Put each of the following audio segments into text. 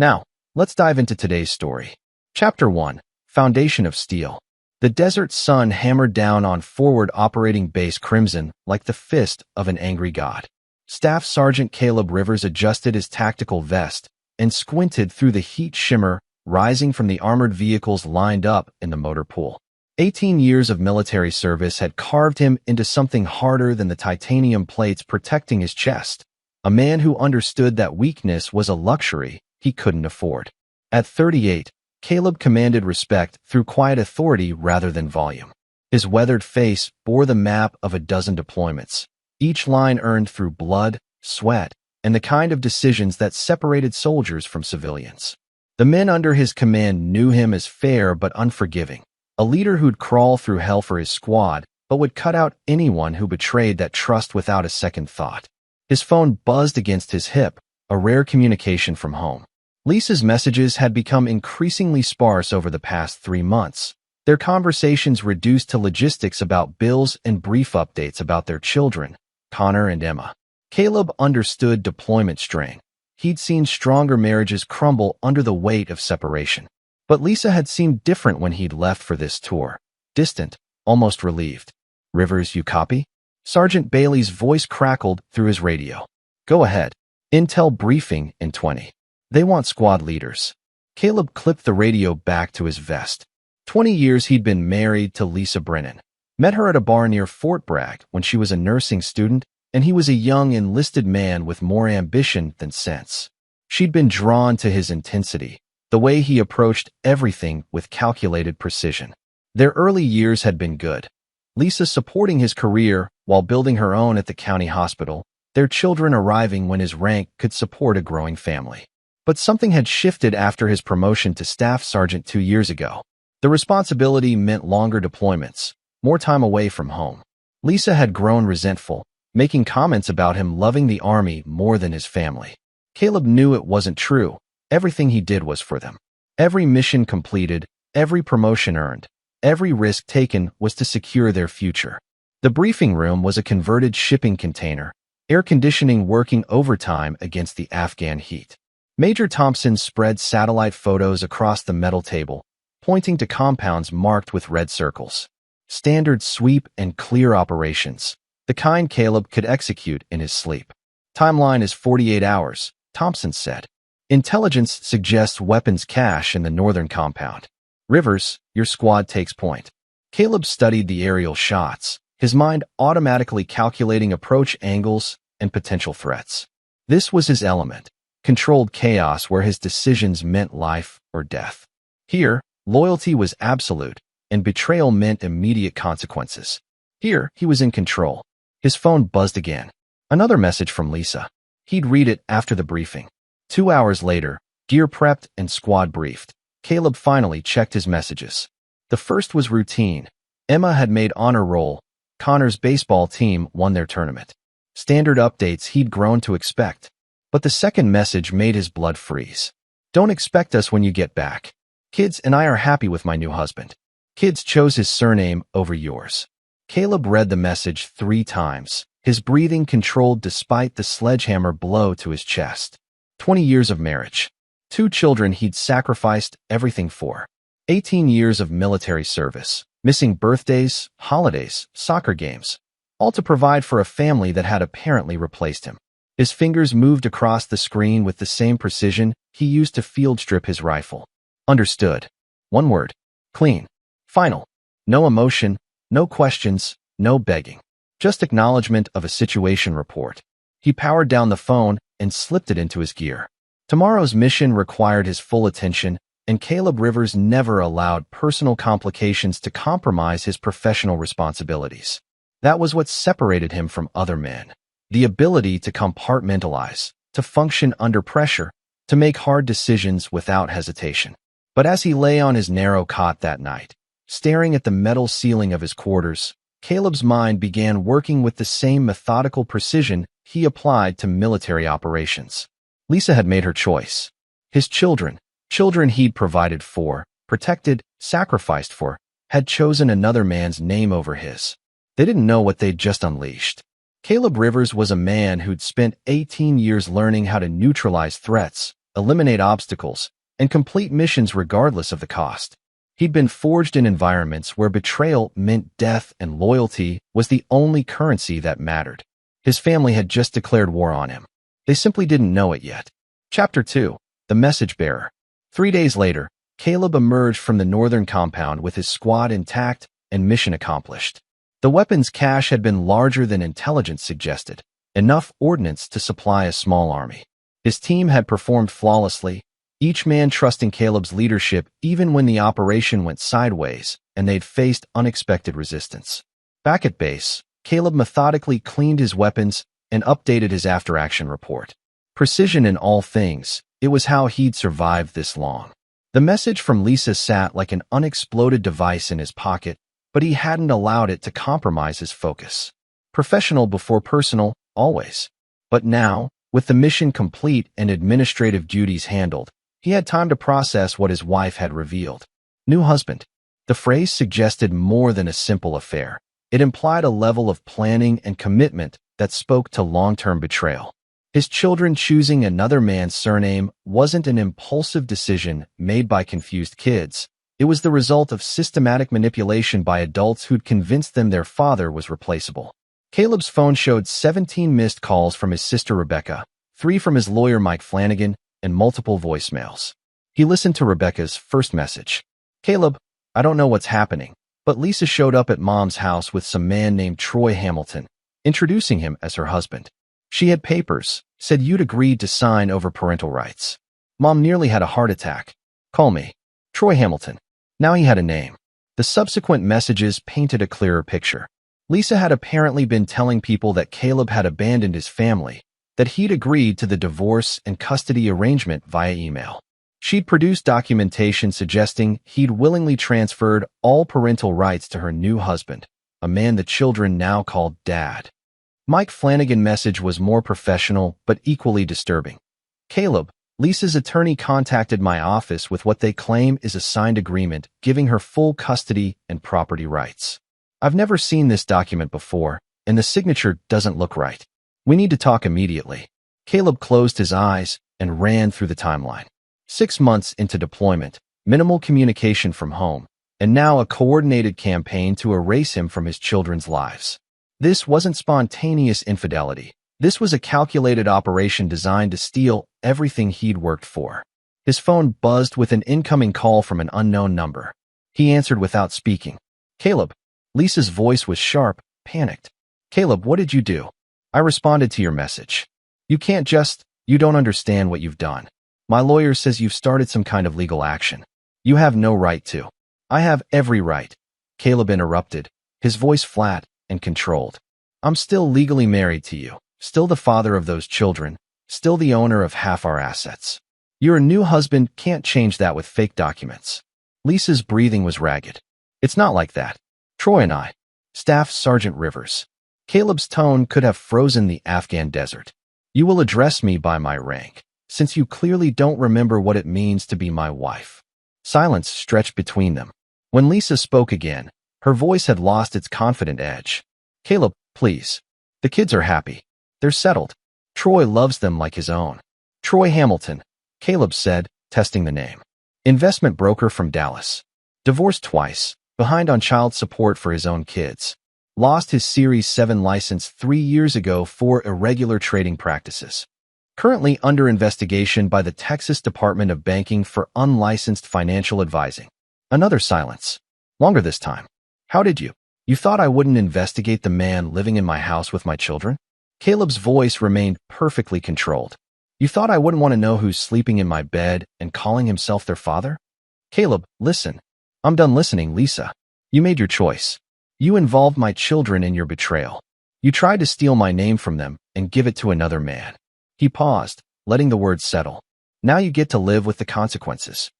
Now, let's dive into today's story. Chapter 1. Foundation of Steel. The desert sun hammered down on Forward Operating Base Crimson like the fist of an angry god. Staff Sergeant Caleb Rivers adjusted his tactical vest and squinted through the heat shimmer rising from the armored vehicles lined up in the motor pool. 18 years of military service had carved him into something harder than the titanium plates protecting his chest. A man who understood that weakness was a luxury he couldn't afford. At 38, Caleb commanded respect through quiet authority rather than volume. His weathered face bore the map of a dozen deployments, each line earned through blood, sweat, and the kind of decisions that separated soldiers from civilians. The men under his command knew him as fair but unforgiving, a leader who'd crawl through hell for his squad but would cut out anyone who betrayed that trust without a second thought. His phone buzzed against his hip, a rare communication from home. Lisa's messages had become increasingly sparse over the past 3 months, their conversations reduced to logistics about bills and brief updates about their children, Connor and Emma. Caleb understood deployment strain. He'd seen stronger marriages crumble under the weight of separation. But Lisa had seemed different when he'd left for this tour. Distant, almost relieved. "Rivers, you copy?" Sergeant Bailey's voice crackled through his radio. "Go ahead. Intel briefing in 20. They want squad leaders." Caleb clipped the radio back to his vest. 20 years he'd been married to Lisa Brennan. Met her at a bar near Fort Bragg when she was a nursing student, and he was a young enlisted man with more ambition than sense. She'd been drawn to his intensity, the way he approached everything with calculated precision. Their early years had been good. Lisa supporting his career while building her own at the county hospital, their children arriving when his rank could support a growing family. But something had shifted after his promotion to staff sergeant 2 years ago. The responsibility meant longer deployments, more time away from home. Lisa had grown resentful, making comments about him loving the army more than his family. Caleb knew it wasn't true. Everything he did was for them. Every mission completed, every promotion earned, every risk taken was to secure their future. The briefing room was a converted shipping container, air conditioning working overtime against the Afghan heat. Major Thompson spread satellite photos across the metal table, pointing to compounds marked with red circles. Standard sweep and clear operations, the kind Caleb could execute in his sleep. "Timeline is 48 hours, Thompson said. "Intelligence suggests weapons cache in the northern compound. Rivers, your squad takes point." Caleb studied the aerial shots, his mind automatically calculating approach angles and potential threats. This was his element, controlled chaos where his decisions meant life or death. Here, loyalty was absolute, and betrayal meant immediate consequences. Here, he was in control. His phone buzzed again. Another message from Lisa. He'd read it after the briefing. 2 hours later, gear prepped and squad briefed. Caleb finally checked his messages. The first was routine. Emma had made honor roll. Connor's baseball team won their tournament. Standard updates he'd grown to expect. But the second message made his blood freeze. "Don't expect us when you get back. Kids and I are happy with my new husband. Kids chose his surname over yours." Caleb read the message 3 times, his breathing controlled despite the sledgehammer blow to his chest. 20 years of marriage. 2 children he'd sacrificed everything for. 18 years of military service, missing birthdays, holidays, soccer games, all to provide for a family that had apparently replaced him. His fingers moved across the screen with the same precision he used to field strip his rifle. Understood. 1 word. Clean. Final. No emotion, no questions, no begging. Just acknowledgement of a situation report. He powered down the phone and slipped it into his gear. Tomorrow's mission required his full attention, and Caleb Rivers never allowed personal complications to compromise his professional responsibilities. That was what separated him from other men. The ability to compartmentalize, to function under pressure, to make hard decisions without hesitation. But as he lay on his narrow cot that night, staring at the metal ceiling of his quarters, Caleb's mind began working with the same methodical precision he applied to military operations. Lisa had made her choice. His children he'd provided for, protected, sacrificed for, had chosen another man's name over his. They didn't know what they'd just unleashed. Caleb Rivers was a man who'd spent 18 years learning how to neutralize threats eliminate obstacles, and complete missions regardless of the cost. He'd been forged in environments where betrayal meant death and loyalty was the only currency that mattered. His family had just declared war on him. They simply didn't know it yet. Chapter 2. The Message Bearer. 3 days later, Caleb emerged from the northern compound with his squad intact and mission accomplished. The weapons cache had been larger than intelligence suggested, enough ordnance to supply a small army. His team had performed flawlessly, each man trusting Caleb's leadership even when the operation went sideways and they'd faced unexpected resistance. Back at base, Caleb methodically cleaned his weapons and updated his after-action report. Precision in all things, it was how he'd survived this long. The message from Lisa sat like an unexploded device in his pocket, but he hadn't allowed it to compromise his focus. Professional before personal, always. But now, with the mission complete and administrative duties handled, he had time to process what his wife had revealed. New husband. The phrase suggested more than a simple affair. It implied a level of planning and commitment that spoke to long-term betrayal. His children choosing another man's surname wasn't an impulsive decision made by confused kids. It was the result of systematic manipulation by adults who'd convinced them their father was replaceable. Caleb's phone showed 17 missed calls from his sister Rebecca, 3 from his lawyer Mike Flanagan, and multiple voicemails. He listened to Rebecca's first message. Caleb, I don't know what's happening, but Lisa showed up at Mom's house with some man named Troy Hamilton, introducing him as her husband. She had papers, said you'd agreed to sign over parental rights. Mom nearly had a heart attack. Call me. Troy Hamilton. Now he had a name. The subsequent messages painted a clearer picture. Lisa had apparently been telling people that Caleb had abandoned his family, that he'd agreed to the divorce and custody arrangement via email. She'd produced documentation suggesting he'd willingly transferred all parental rights to her new husband, a man the children now called Dad. Mike Flanagan's message was more professional but equally disturbing. Caleb, Lisa's attorney contacted my office with what they claim is a signed agreement giving her full custody and property rights. I've never seen this document before, and the signature doesn't look right. We need to talk immediately. Caleb closed his eyes and ran through the timeline. 6 months into deployment, minimal communication from home, and now a coordinated campaign to erase him from his children's lives. This wasn't spontaneous infidelity. This was a calculated operation designed to steal everything he'd worked for. His phone buzzed with an incoming call from an unknown number. He answered without speaking. Caleb. Lisa's voice was sharp, panicked. Caleb, what did you do? I responded to your message. You don't understand what you've done. My lawyer says you've started some kind of legal action. You have no right to. I have every right. Caleb interrupted, his voice flat and controlled. I'm still legally married to you, still the father of those children, still the owner of half our assets. Your new husband can't change that with fake documents. Lisa's breathing was ragged. It's not like that. Troy and I. Staff Sergeant Rivers. Caleb's tone could have frozen the Afghan desert. You will address me by my rank, since you clearly don't remember what it means to be my wife. Silence stretched between them. When Lisa spoke again, her voice had lost its confident edge. Caleb, please. The kids are happy. They're settled. Troy loves them like his own. Troy Hamilton, Caleb said, testing the name. Investment broker from Dallas. Divorced twice, behind on child support for his own kids. Lost his Series 7 license 3 years ago for irregular trading practices. Currently under investigation by the Texas Department of Banking for unlicensed financial advising. Another silence. Longer this time. How did you? You thought I wouldn't investigate the man living in my house with my children? Caleb's voice remained perfectly controlled. You thought I wouldn't want to know who's sleeping in my bed and calling himself their father? Caleb, listen. I'm done listening, Lisa. You made your choice. You involved my children in your betrayal. You tried to steal my name from them and give it to another man. He paused, letting the words settle. Now you get to live with the consequences.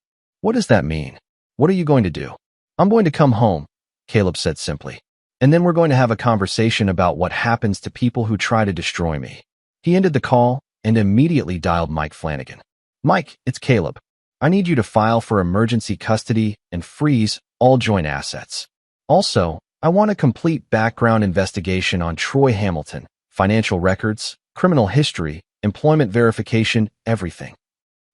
What does that mean? What are you going to do? I'm going to come home, Caleb said simply. And then we're going to have a conversation about what happens to people who try to destroy me. He ended the call and immediately dialed Mike Flanagan. Mike, it's Caleb. I need you to file for emergency custody and freeze all joint assets. Also, I want a complete background investigation on Troy Hamilton, financial records, criminal history, employment verification, everything.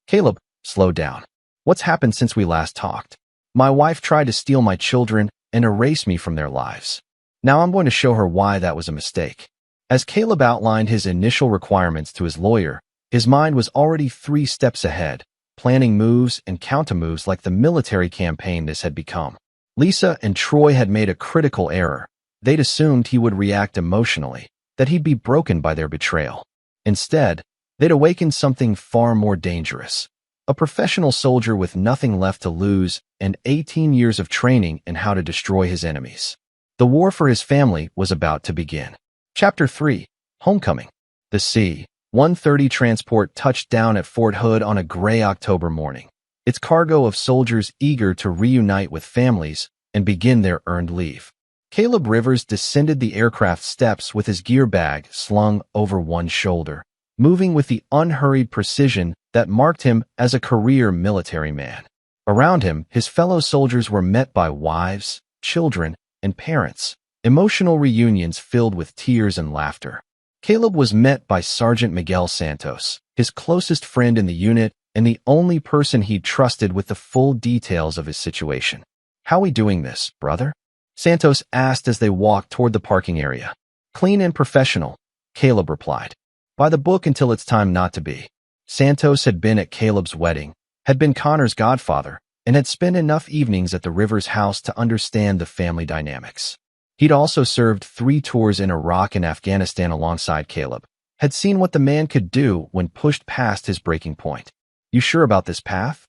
Caleb, slow down. What's happened since we last talked? My wife tried to steal my children and erase me from their lives. Now I'm going to show her why that was a mistake. As Caleb outlined his initial requirements to his lawyer, his mind was already 3 steps ahead, planning moves and countermoves like the military campaign this had become. Lisa and Troy had made a critical error. They'd assumed he would react emotionally, that he'd be broken by their betrayal. Instead, they'd awakened something far more dangerous. A professional soldier with nothing left to lose and 18 years of training in how to destroy his enemies. The war for his family was about to begin. Chapter 3. Homecoming. The C-130 transport touched down at Fort Hood on a gray October morning, its cargo of soldiers eager to reunite with families and begin their earned leave. Caleb Rivers descended the aircraft steps with his gear bag slung over one shoulder, moving with the unhurried precision that marked him as a career military man. Around him, his fellow soldiers were met by wives, children, and parents, emotional reunions filled with tears and laughter. Caleb was met by Sergeant Miguel Santos, his closest friend in the unit and the only person he'd trusted with the full details of his situation. "How we doing this, brother?" Santos asked as they walked toward the parking area. "Clean and professional," Caleb replied. "By the book until it's time not to be." Santos had been at Caleb's wedding, had been Connor's godfather, and had spent enough evenings at the Rivers house to understand the family dynamics. He'd also served 3 tours in Iraq and Afghanistan alongside Caleb, had seen what the man could do when pushed past his breaking point. "You sure about this path?"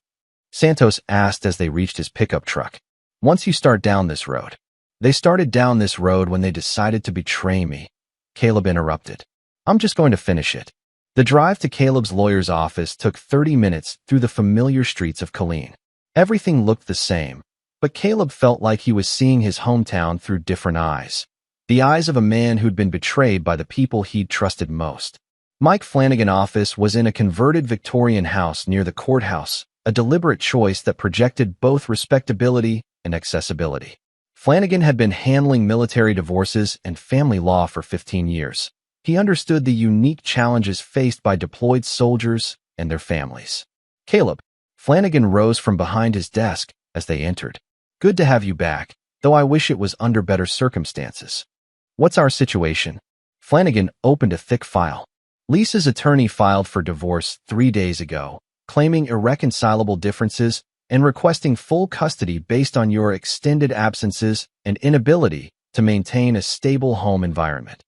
Santos asked as they reached his pickup truck. "Once you start down this road." "They started down this road when they decided to betray me," Caleb interrupted. "I'm just going to finish it." The drive to Caleb's lawyer's office took 30 minutes through the familiar streets of Killeen. Everything looked the same, but Caleb felt like he was seeing his hometown through different eyes. The eyes of a man who'd been betrayed by the people he'd trusted most. Mike Flanagan's office was in a converted Victorian house near the courthouse, a deliberate choice that projected both respectability and accessibility. Flanagan had been handling military divorces and family law for 15 years. He understood the unique challenges faced by deployed soldiers and their families. "Caleb," Flanagan rose from behind his desk as they entered. "Good to have you back, though I wish it was under better circumstances." "What's our situation?" Flanagan opened a thick file. Lisa's attorney filed for divorce 3 days ago, claiming irreconcilable differences and requesting full custody based on your extended absences and inability to maintain a stable home environment.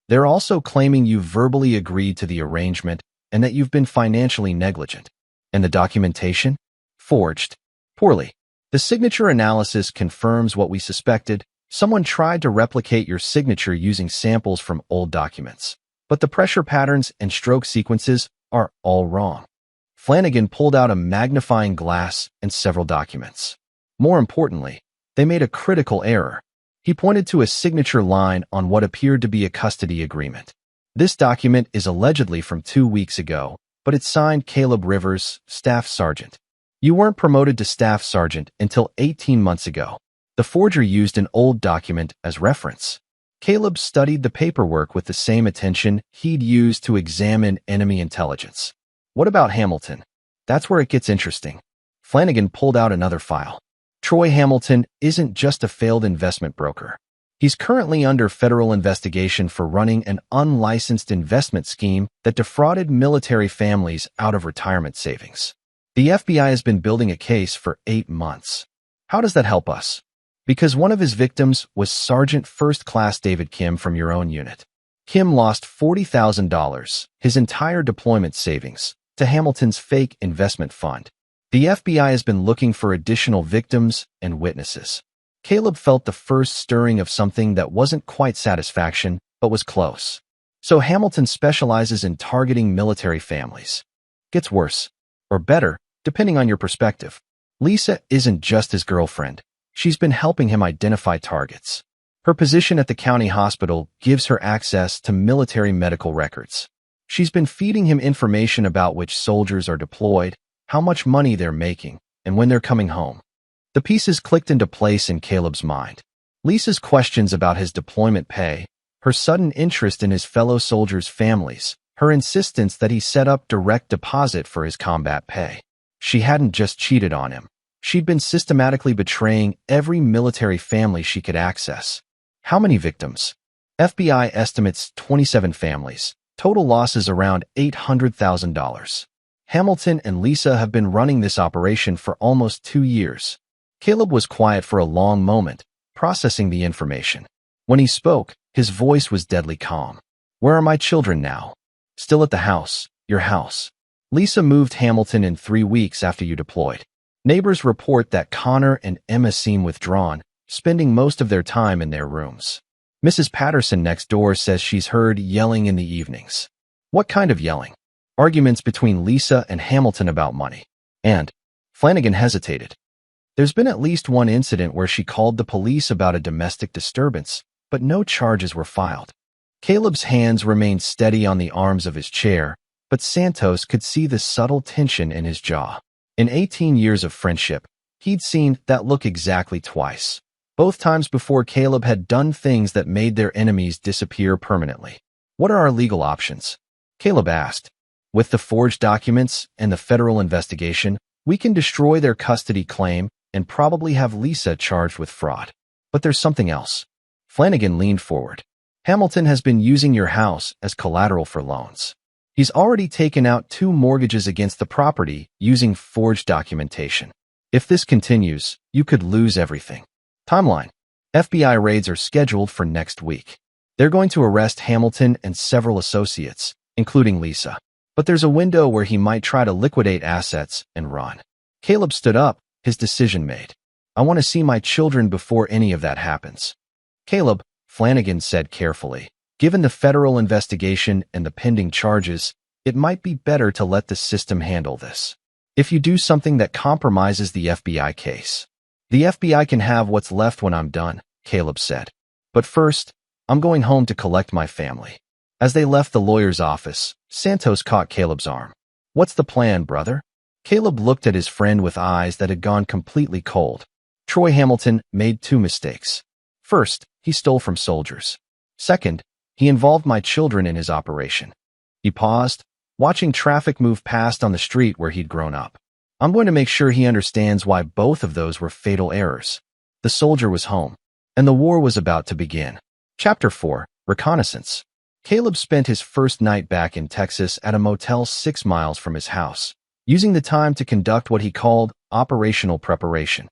They're also claiming you verbally agreed to the arrangement and that you've been financially negligent. And the documentation? Forged. Poorly. The signature analysis confirms what we suspected. Someone tried to replicate your signature using samples from old documents. But the pressure patterns and stroke sequences are all wrong. Flanagan pulled out a magnifying glass and several documents. More importantly, they made a critical error. He pointed to a signature line on what appeared to be a custody agreement. "This document is allegedly from 2 weeks ago, but it's signed Caleb Rivers, Staff Sergeant. You weren't promoted to Staff Sergeant until 18 months ago." The forger used an old document as reference. Caleb studied the paperwork with the same attention he'd used to examine enemy intelligence. "What about Hamilton?" "That's where it gets interesting." Flanagan pulled out another file. "Troy Hamilton isn't just a failed investment broker. He's currently under federal investigation for running an unlicensed investment scheme that defrauded military families out of retirement savings. The FBI has been building a case for 8 months. How does that help us?" "Because one of his victims was Sergeant First Class David Kim from your own unit. Kim lost $40,000, his entire deployment savings, to Hamilton's fake investment fund. The FBI has been looking for additional victims and witnesses." Caleb felt the first stirring of something that wasn't quite satisfaction, but was close. "So Hamilton specializes in targeting military families." "Gets worse. Or better, depending on your perspective. Lisa isn't just his girlfriend. She's been helping him identify targets. Her position at the county hospital gives her access to military medical records. She's been feeding him information about which soldiers are deployed, how much money they're making, and when they're coming home." The pieces clicked into place in Caleb's mind. Lisa's questions about his deployment pay, her sudden interest in his fellow soldiers' families, her insistence that he set up direct deposit for his combat pay. She hadn't just cheated on him. She'd been systematically betraying every military family she could access. How many victims? FBI estimates 27 families. Total losses around $800,000. Hamilton and Lisa have been running this operation for almost 2 years. Caleb was quiet for a long moment, processing the information. When he spoke, his voice was deadly calm. Where are my children now? Still at the house, your house. Lisa moved Hamilton in 3 weeks after you deployed. Neighbors report that Connor and Emma seem withdrawn, spending most of their time in their rooms. Mrs. Patterson next door says she's heard yelling in the evenings. What kind of yelling? Arguments between Lisa and Hamilton about money. And Flanagan hesitated. There's been at least one incident where she called the police about a domestic disturbance, but no charges were filed. Caleb's hands remained steady on the arms of his chair, but Santos could see the subtle tension in his jaw. In 18 years of friendship, he'd seen that look exactly twice. Both times before Caleb had done things that made their enemies disappear permanently. What are our legal options? Caleb asked. With the forged documents and the federal investigation, we can destroy their custody claim and probably have Lisa charged with fraud. But there's something else. Flanagan leaned forward. Hamilton has been using your house as collateral for loans. He's already taken out 2 mortgages against the property using forged documentation. If this continues, you could lose everything. Timeline. FBI raids are scheduled for next week. They're going to arrest Hamilton and several associates, including Lisa. But there's a window where he might try to liquidate assets and run. Caleb stood up, his decision made. I want to see my children before any of that happens. Caleb, Flanagan said carefully, given the federal investigation and the pending charges, it might be better to let the system handle this. If you do something that compromises the FBI case, the FBI can have what's left when I'm done, Caleb said. But first, I'm going home to collect my family. As they left the lawyer's office, Santos caught Caleb's arm. What's the plan, brother? Caleb looked at his friend with eyes that had gone completely cold. Troy Hamilton made 2 mistakes. First, he stole from soldiers. Second, he involved my children in his operation. He paused, watching traffic move past on the street where he'd grown up. I'm going to make sure he understands why both of those were fatal errors. The soldier was home, and the war was about to begin. Chapter 4, Reconnaissance. Caleb spent his first night back in Texas at a motel 6 miles from his house, using the time to conduct what he called operational preparation.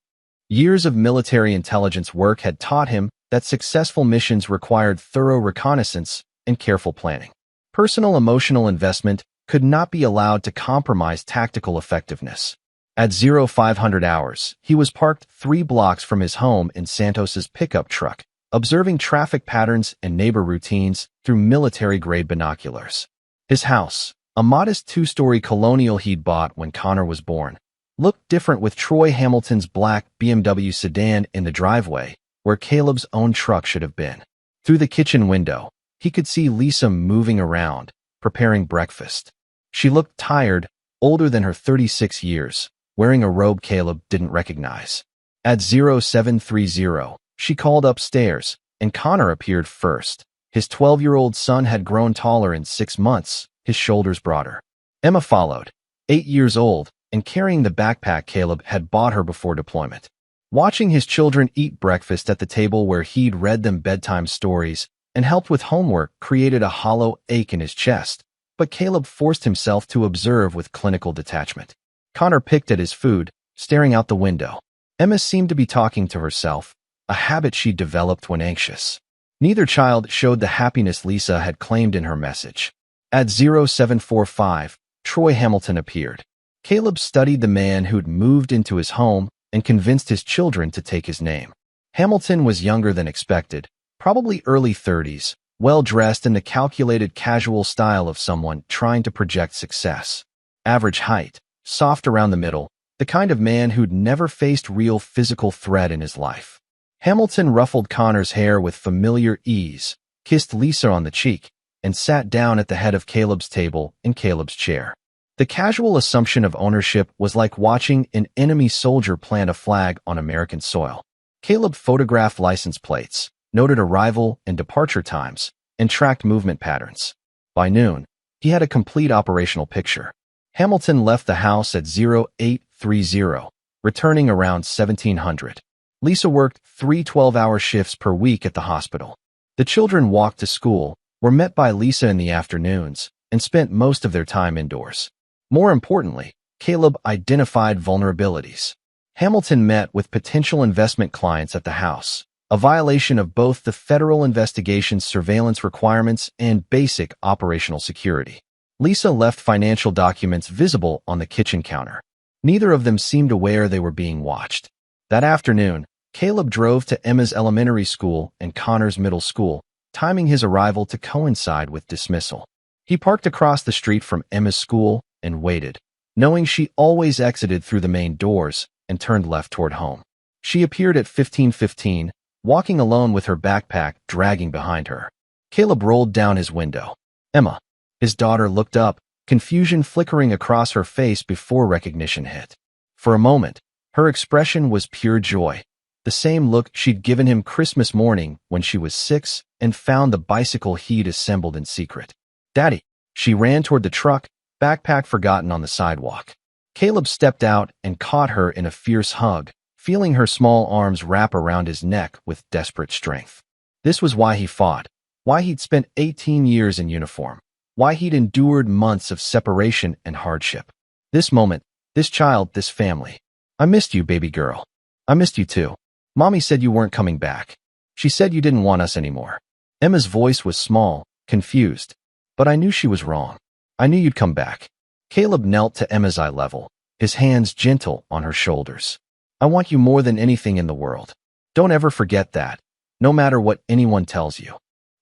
Years of military intelligence work had taught him that successful missions required thorough reconnaissance and careful planning. Personal emotional investment could not be allowed to compromise tactical effectiveness. At 0500 hours, he was parked 3 blocks from his home in Santos's pickup truck, observing traffic patterns and neighbor routines through military-grade binoculars. His house, a modest 2-story colonial he'd bought when Connor was born, looked different with Troy Hamilton's black BMW sedan in the driveway, where Caleb's own truck should have been. Through the kitchen window, he could see Lisa moving around, preparing breakfast. She looked tired, older than her 36 years, wearing a robe Caleb didn't recognize. At 0730, she called upstairs, and Connor appeared first. His 12-year-old son had grown taller in 6 months, his shoulders broader. Emma followed, 8 years old, and carrying the backpack Caleb had bought her before deployment. Watching his children eat breakfast at the table where he'd read them bedtime stories and helped with homework created a hollow ache in his chest, but Caleb forced himself to observe with clinical detachment. Connor picked at his food, staring out the window. Emma seemed to be talking to herself, a habit she'd developed when anxious. Neither child showed the happiness Lisa had claimed in her message. At 0745, Troy Hamilton appeared. Caleb studied the man who'd moved into his home and convinced his children to take his name. Hamilton was younger than expected, probably early 30s, well-dressed in the calculated casual style of someone trying to project success. Average height, soft around the middle, the kind of man who'd never faced real physical threat in his life. Hamilton ruffled Connor's hair with familiar ease, kissed Lisa on the cheek, and sat down at the head of Caleb's table in Caleb's chair. The casual assumption of ownership was like watching an enemy soldier plant a flag on American soil. Caleb photographed license plates, noted arrival and departure times, and tracked movement patterns. By noon, He had a complete operational picture. Hamilton left the house at 0830, returning around 1700. Lisa worked 3 12-hour shifts per week at the hospital. The children walked to school, were met by Lisa in the afternoons, and spent most of their time indoors. More importantly, Caleb identified vulnerabilities. Hamilton met with potential investment clients at the house, a violation of both the federal investigation's surveillance requirements and basic operational security. Lisa left financial documents visible on the kitchen counter. Neither of them seemed aware they were being watched. That afternoon, Caleb drove to Emma's elementary school and Connor's middle school, timing his arrival to coincide with dismissal. He parked across the street from Emma's school and waited, knowing she always exited through the main doors, and turned left toward home. She appeared at 15:15, walking alone with her backpack dragging behind her. Caleb rolled down his window. Emma. His daughter looked up, confusion flickering across her face before recognition hit. For a moment, her expression was pure joy, the same look she'd given him Christmas morning when she was 6 and found the bicycle he'd assembled in secret. Daddy. She ran toward the truck, backpack forgotten on the sidewalk. Caleb stepped out and caught her in a fierce hug, feeling her small arms wrap around his neck with desperate strength. This was why he fought, why he'd spent 18 years in uniform, why he'd endured months of separation and hardship. This moment, this child, this family. I missed you, baby girl. I missed you too. Mommy said you weren't coming back. She said you didn't want us anymore. Emma's voice was small, confused, but I knew she was wrong. I knew you'd come back. Caleb knelt to Emma's eye level, his hands gentle on her shoulders. I want you more than anything in the world. Don't ever forget that, no matter what anyone tells you.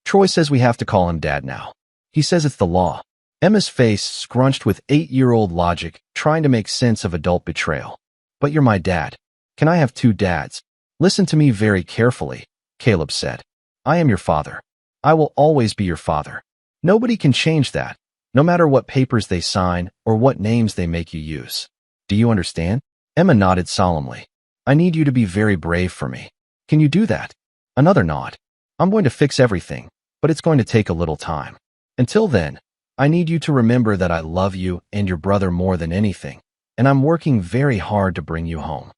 Troy says we have to call him Dad now. He says it's the law. Emma's face scrunched with 8-year-old logic, trying to make sense of adult betrayal. But you're my dad. Can I have 2 dads? Listen to me very carefully, Caleb said. I am your father. I will always be your father. Nobody can change that, no matter what papers they sign or what names they make you use. Do you understand? Emma nodded solemnly. I need you to be very brave for me. Can you do that? Another nod. I'm going to fix everything, but it's going to take a little time. Until then, I need you to remember that I love you and your brother more than anything, and I'm working very hard to bring you home.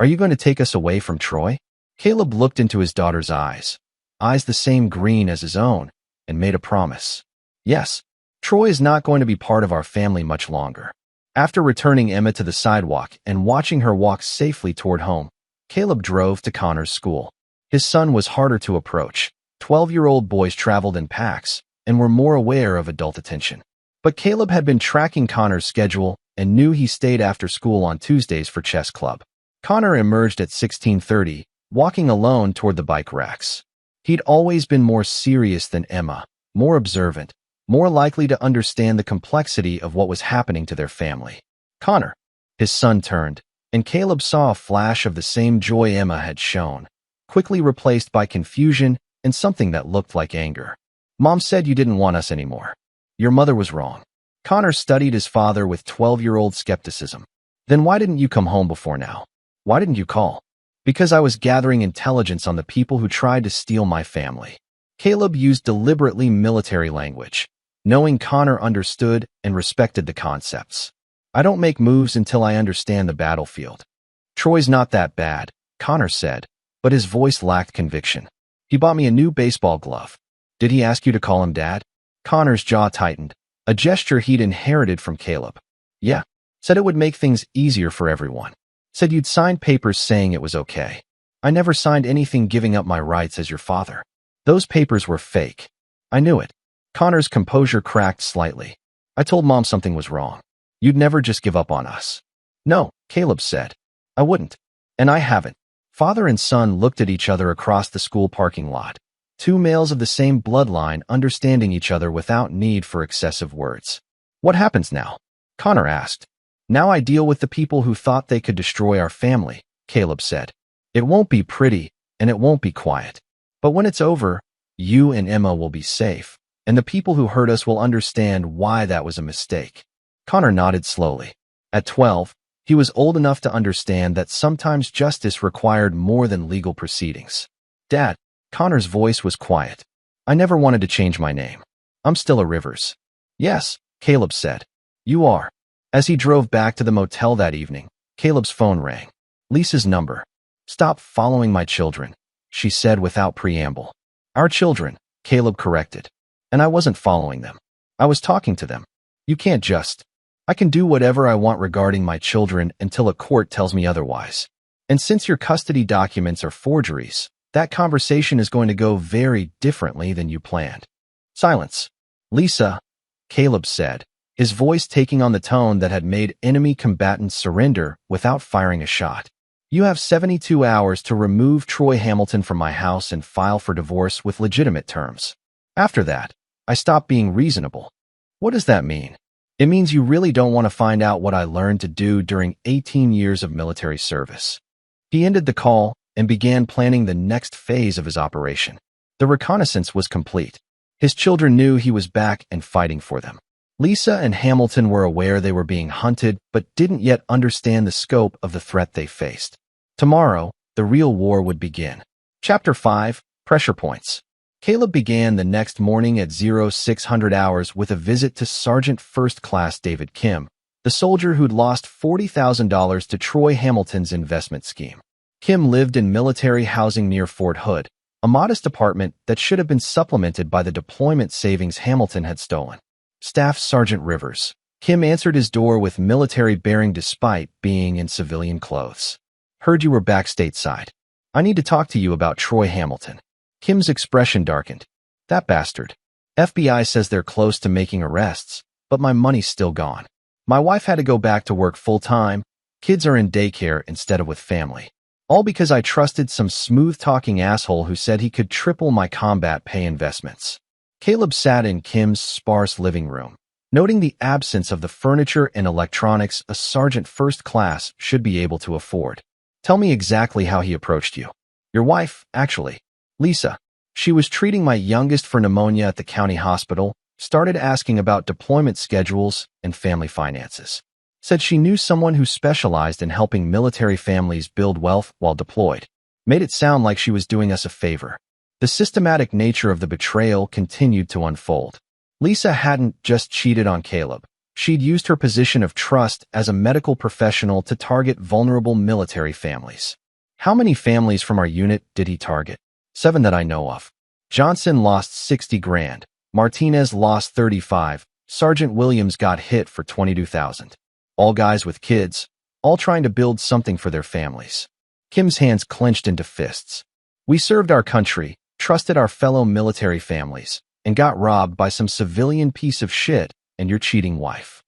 Are you going to take us away from Troy? Caleb looked into his daughter's eyes the same green as his own, and made a promise. Yes, Troy is not going to be part of our family much longer. After returning Emma to the sidewalk and watching her walk safely toward home, Caleb drove to Connor's school. His son was harder to approach. 12-year-old boys traveled in packs and were more aware of adult attention. But Caleb had been tracking Connor's schedule and knew he stayed after school on Tuesdays for chess club. Connor emerged at 16:30, walking alone toward the bike racks. He'd always been more serious than Emma, more observant, more likely to understand the complexity of what was happening to their family. Connor. His son turned, and Caleb saw a flash of the same joy Emma had shown, quickly replaced by confusion and something that looked like anger. Mom said you didn't want us anymore. Your mother was wrong. Connor studied his father with 12-year-old skepticism. Then why didn't you come home before now? Why didn't you call? Because I was gathering intelligence on the people who tried to steal my family. Caleb used deliberately military language, knowing Connor understood and respected the concepts. I don't make moves until I understand the battlefield. Troy's not that bad, Connor said, but his voice lacked conviction. He bought me a new baseball glove. Did he ask you to call him Dad? Connor's jaw tightened, a gesture he'd inherited from Caleb. Yeah, said it would make things easier for everyone. Said you'd signed papers saying it was okay. I never signed anything giving up my rights as your father. Those papers were fake. I knew it. Connor's composure cracked slightly. I told Mom something was wrong. You'd never just give up on us. No, Caleb said. I wouldn't. And I haven't. Father and son looked at each other across the school parking lot. 2 males of the same bloodline understanding each other without need for excessive words. What happens now? Connor asked. Now I deal with the people who thought they could destroy our family, Caleb said. It won't be pretty, and it won't be quiet. But when it's over, you and Emma will be safe, and the people who hurt us will understand why that was a mistake. Connor nodded slowly. At 12, he was old enough to understand that sometimes justice required more than legal proceedings. Dad, Connor's voice was quiet. I never wanted to change my name. I'm still a Rivers. Yes, Caleb said. You are. As he drove back to the motel that evening, Caleb's phone rang. Lisa's number. Stop following my children, she said without preamble. Our children, Caleb corrected. And I wasn't following them. I was talking to them. You can't just. I can do whatever I want regarding my children until a court tells me otherwise. And since your custody documents are forgeries, that conversation is going to go very differently than you planned. Silence. Lisa, Caleb said, his voice taking on the tone that had made enemy combatants surrender without firing a shot. You have 72 hours to remove Troy Hamilton from my house and file for divorce with legitimate terms. After that, I stop being reasonable. What does that mean? It means you really don't want to find out what I learned to do during 18 years of military service. He ended the call and began planning the next phase of his operation. The reconnaissance was complete. His children knew he was back and fighting for them. Lisa and Hamilton were aware they were being hunted but didn't yet understand the scope of the threat they faced. Tomorrow, the real war would begin. Chapter 5, Pressure Points. Caleb began the next morning at 0600 hours with a visit to Sergeant First Class David Kim, the soldier who'd lost $40,000 to Troy Hamilton's investment scheme. Kim lived in military housing near Fort Hood, a modest apartment that should have been supplemented by the deployment savings Hamilton had stolen. Staff Sergeant Rivers. Kim answered his door with military bearing despite being in civilian clothes. Heard you were back stateside. I need to talk to you about Troy Hamilton. Kim's expression darkened. That bastard. FBI says they're close to making arrests, but my money's still gone. My wife had to go back to work full-time. Kids are in daycare instead of with family. All because I trusted some smooth-talking asshole who said he could triple my combat pay investments. Caleb sat in Kim's sparse living room, noting the absence of the furniture and electronics a Sergeant First Class should be able to afford. Tell me exactly how he approached you. Your wife, actually. Lisa. She was treating my youngest for pneumonia at the county hospital, started asking about deployment schedules and family finances. Said she knew someone who specialized in helping military families build wealth while deployed. Made it sound like she was doing us a favor. The systematic nature of the betrayal continued to unfold. Lisa hadn't just cheated on Caleb. She'd used her position of trust as a medical professional to target vulnerable military families. How many families from our unit did he target? 7 that I know of. Johnson lost 60 grand. Martinez lost 35. Sergeant Williams got hit for 22,000. All guys with kids, all trying to build something for their families. Kim's hands clenched into fists. We served our country, trusted our fellow military families, and got robbed by some civilian piece of shit and your cheating wife.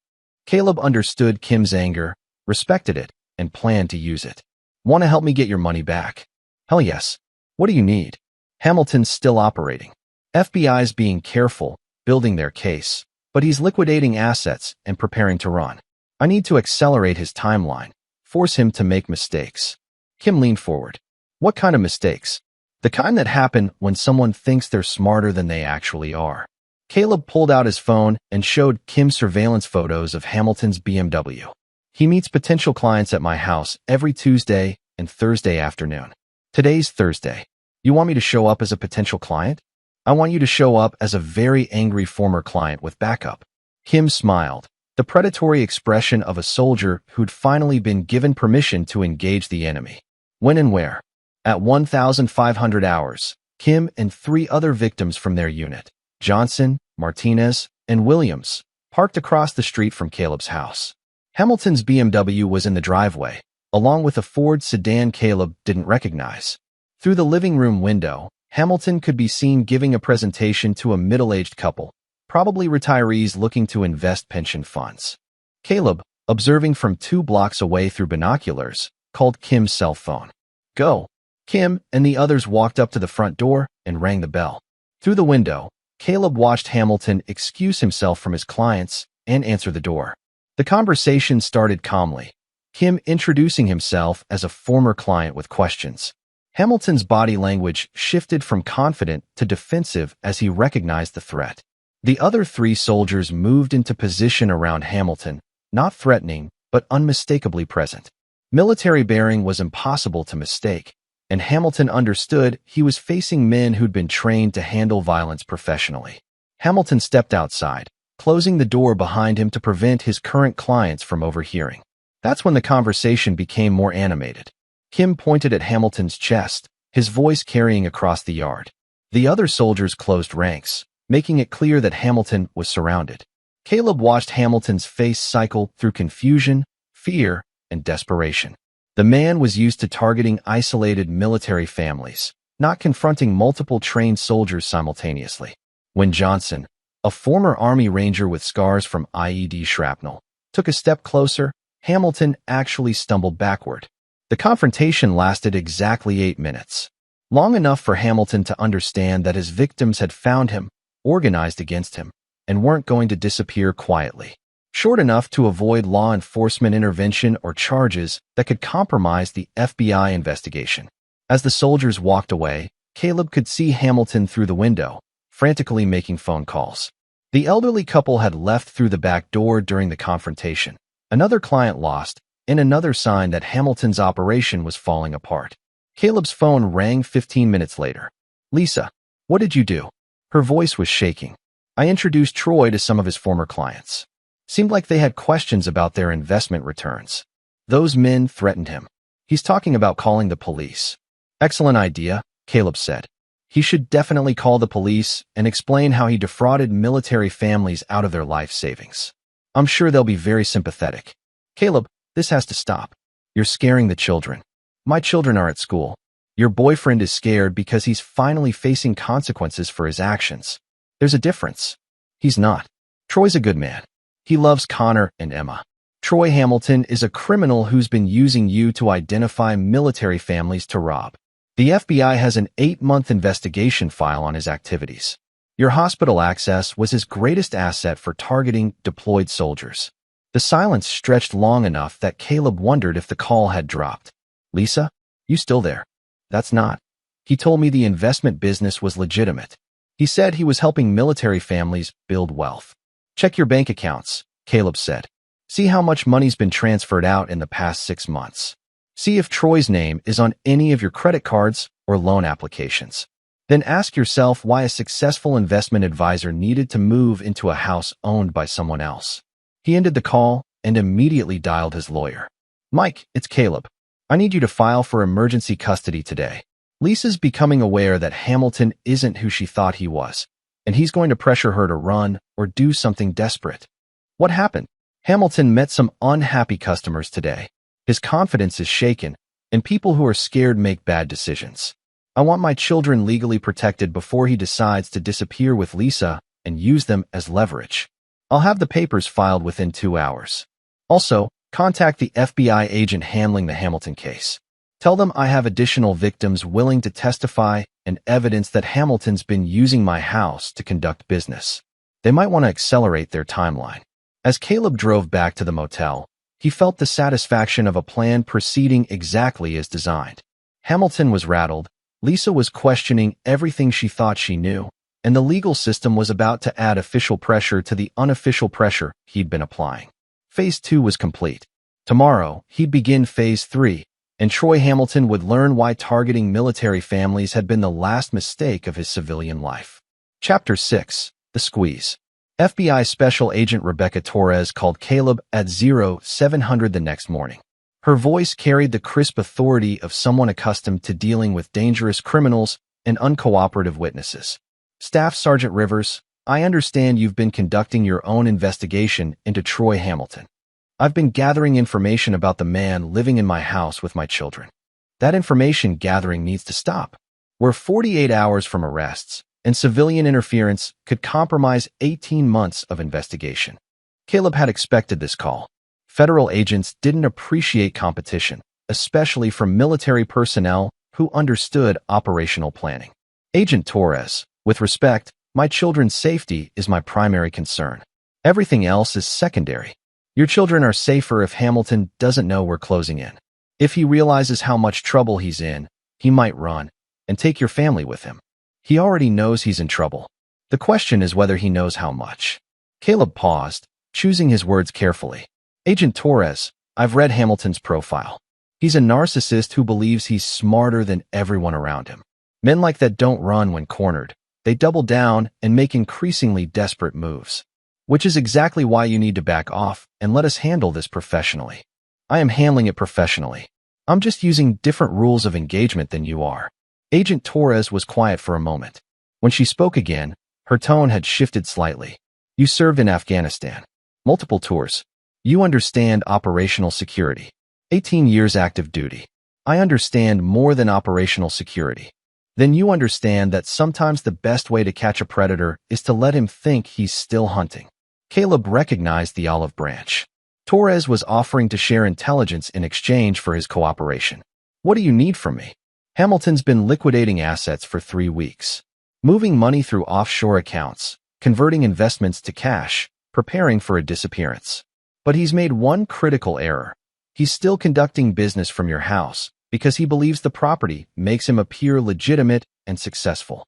Caleb understood Kim's anger, respected it, and planned to use it. Want to help me get your money back? Hell yes. What do you need? Hamilton's still operating. FBI's being careful, building their case, but he's liquidating assets and preparing to run. I need to accelerate his timeline, force him to make mistakes. Kim leaned forward. What kind of mistakes? The kind that happen when someone thinks they're smarter than they actually are. Caleb pulled out his phone and showed Kim surveillance photos of Hamilton's BMW. He meets potential clients at my house every Tuesday and Thursday afternoon. Today's Thursday. You want me to show up as a potential client? I want you to show up as a very angry former client with backup. Kim smiled, the predatory expression of a soldier who'd finally been given permission to engage the enemy. When and where? At 1,500 hours, Kim and 3 other victims from their unit, Johnson, Martinez, and Williams, parked across the street from Caleb's house. Hamilton's BMW was in the driveway, along with a Ford sedan Caleb didn't recognize. Through the living room window, Hamilton could be seen giving a presentation to a middle-aged couple, probably retirees looking to invest pension funds. Caleb, observing from 2 blocks away through binoculars, called Kim's cell phone. Go. Kim and the others walked up to the front door and rang the bell. Through the window, Caleb watched Hamilton excuse himself from his clients and answer the door. The conversation started calmly, Kim introducing himself as a former client with questions. Hamilton's body language shifted from confident to defensive as he recognized the threat. The other 3 soldiers moved into position around Hamilton, not threatening, but unmistakably present. Military bearing was impossible to mistake, and Hamilton understood he was facing men who'd been trained to handle violence professionally. Hamilton stepped outside, closing the door behind him to prevent his current clients from overhearing. That's when the conversation became more animated. Kim pointed at Hamilton's chest, his voice carrying across the yard. The other soldiers closed ranks, making it clear that Hamilton was surrounded. Caleb watched Hamilton's face cycle through confusion, fear, and desperation. The man was used to targeting isolated military families, not confronting multiple trained soldiers simultaneously. When Johnson, a former Army Ranger with scars from IED shrapnel, took a step closer, Hamilton actually stumbled backward. The confrontation lasted exactly 8 minutes, long enough for Hamilton to understand that his victims had found him, organized against him, and weren't going to disappear quietly. Short enough to avoid law enforcement intervention or charges that could compromise the FBI investigation. As the soldiers walked away, Caleb could see Hamilton through the window, frantically making phone calls. The elderly couple had left through the back door during the confrontation, another client lost, and another sign that Hamilton's operation was falling apart. Caleb's phone rang 15 minutes later. "Lisa, what did you do?" Her voice was shaking. "I introduced Troy to some of his former clients. Seemed like they had questions about their investment returns. Those men threatened him. He's talking about calling the police." "Excellent idea," Caleb said. "He should definitely call the police and explain how he defrauded military families out of their life savings. I'm sure they'll be very sympathetic." "Caleb, this has to stop. You're scaring the children. My children are at school. Your boyfriend is scared because he's finally facing consequences for his actions. There's a difference. He's not. Troy's a good man. He loves Connor and Emma. Troy Hamilton is a criminal who's been using you to identify military families to rob. The FBI has an 8-month investigation file on his activities. Your hospital access was his greatest asset for targeting deployed soldiers." The silence stretched long enough that Caleb wondered if the call had dropped. "Lisa, you still there?" "That's not. He told me the investment business was legitimate. He said he was helping military families build wealth." "Check your bank accounts," Caleb said. "See how much money's been transferred out in the past 6 months. See if Troy's name is on any of your credit cards or loan applications. Then ask yourself why a successful investment advisor needed to move into a house owned by someone else." He ended the call and immediately dialed his lawyer. "Mike, it's Caleb. I need you to file for emergency custody today. Lisa's becoming aware that Hamilton isn't who she thought he was, and he's going to pressure her to run or do something desperate." "What happened?" "Hamilton met some unhappy customers today. His confidence is shaken, and people who are scared make bad decisions. I want my children legally protected before he decides to disappear with Lisa and use them as leverage. I'll have the papers filed within 2 hours. Also, contact the FBI agent handling the Hamilton case. Tell them I have additional victims willing to testify and evidence that Hamilton's been using my house to conduct business. They might want to accelerate their timeline." As Caleb drove back to the motel, he felt the satisfaction of a plan proceeding exactly as designed. Hamilton was rattled, Lisa was questioning everything she thought she knew, and the legal system was about to add official pressure to the unofficial pressure he'd been applying. Phase 2 was complete. Tomorrow, he'd begin Phase 3, and Troy Hamilton would learn why targeting military families had been the last mistake of his civilian life. Chapter 6. The Squeeze. FBI Special Agent Rebecca Torres called Caleb at 0700 the next morning. Her voice carried the crisp authority of someone accustomed to dealing with dangerous criminals and uncooperative witnesses. "Staff Sergeant Rivers, I understand you've been conducting your own investigation into Troy Hamilton. I've been gathering information about the man living in my house with my children. That information gathering needs to stop. We're 48 hours from arrests, and civilian interference could compromise 18 months of investigation." Caleb had expected this call. Federal agents didn't appreciate competition, especially from military personnel who understood operational planning. "Agent Torres, with respect, my children's safety is my primary concern. Everything else is secondary. Your children are safer if Hamilton doesn't know we're closing in. If he realizes how much trouble he's in, he might run and take your family with him. He already knows he's in trouble. The question is whether he knows how much." Caleb paused, choosing his words carefully. "Agent Torres, I've read Hamilton's profile. He's a narcissist who believes he's smarter than everyone around him. Men like that don't run when cornered. They double down and make increasingly desperate moves. which is exactly why you need to back off and let us handle this professionally. I am handling it professionally. I'm just using different rules of engagement than you are. Agent Torres was quiet for a moment. When she spoke again, her tone had shifted slightly. You served in Afghanistan. Multiple tours. You understand operational security. 18 years active duty. I understand more than operational security. Then you understand that sometimes the best way to catch a predator is to let him think he's still hunting. Caleb recognized the olive branch. Torres was offering to share intelligence in exchange for his cooperation. What do you need from me? Hamilton's been liquidating assets for 3 weeks. Moving money through offshore accounts, converting investments to cash, preparing for a disappearance. But he's made one critical error. He's still conducting business from your house because he believes the property makes him appear legitimate and successful.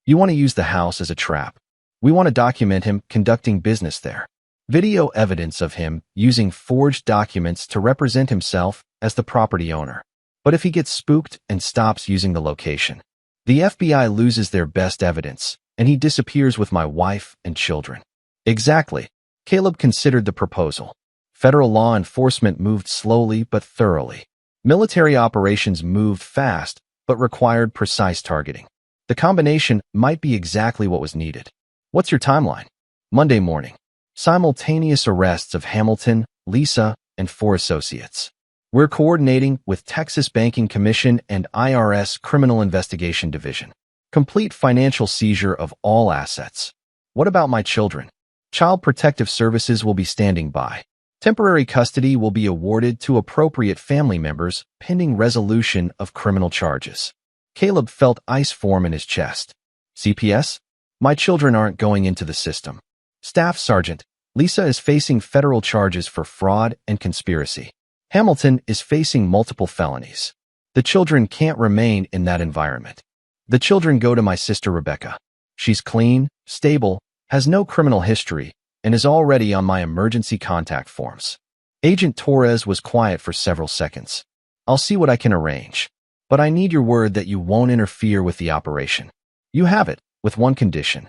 You want to use the house as a trap. We want to document him conducting business there. Video evidence of him using forged documents to represent himself as the property owner. But if he gets spooked and stops using the location, the FBI loses their best evidence, and he disappears with my wife and children. Exactly. Caleb considered the proposal. Federal law enforcement moved slowly but thoroughly. Military operations moved fast but required precise targeting. The combination might be exactly what was needed. What's your timeline? Monday morning. Simultaneous arrests of Hamilton, Lisa, and 4 associates. We're coordinating with Texas Banking Commission and IRS Criminal Investigation Division. Complete financial seizure of all assets. What about my children? Child Protective Services will be standing by. Temporary custody will be awarded to appropriate family members pending resolution of criminal charges. Caleb felt ice form in his chest. CPS? My children aren't going into the system. Staff Sergeant, Lisa is facing federal charges for fraud and conspiracy. Hamilton is facing multiple felonies. The children can't remain in that environment. The children go to my sister Rebecca. She's clean, stable, has no criminal history, and is already on my emergency contact forms. Agent Torres was quiet for several seconds. I'll see what I can arrange. But I need your word that you won't interfere with the operation. You have it, with one condition.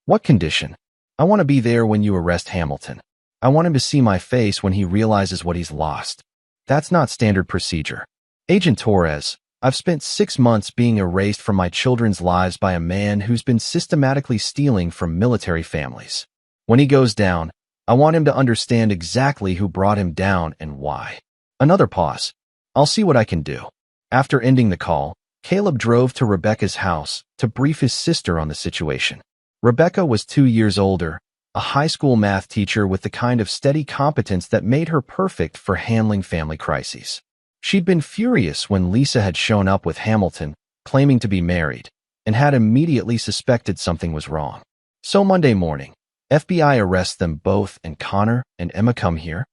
What condition? I want to be there when you arrest Hamilton. I want him to see my face when he realizes what he's lost. That's not standard procedure. Agent Torres, I've spent 6 months being erased from my children's lives by a man who's been systematically stealing from military families. When he goes down, I want him to understand exactly who brought him down and why. Another pause. I'll see what I can do. After ending the call, Caleb drove to Rebecca's house to brief his sister on the situation. Rebecca was 2 years older, a high school math teacher with the kind of steady competence that made her perfect for handling family crises. She'd been furious when Lisa had shown up with Hamilton, claiming to be married, and had immediately suspected something was wrong. So Monday morning, FBI arrests them both and Connor and Emma come here?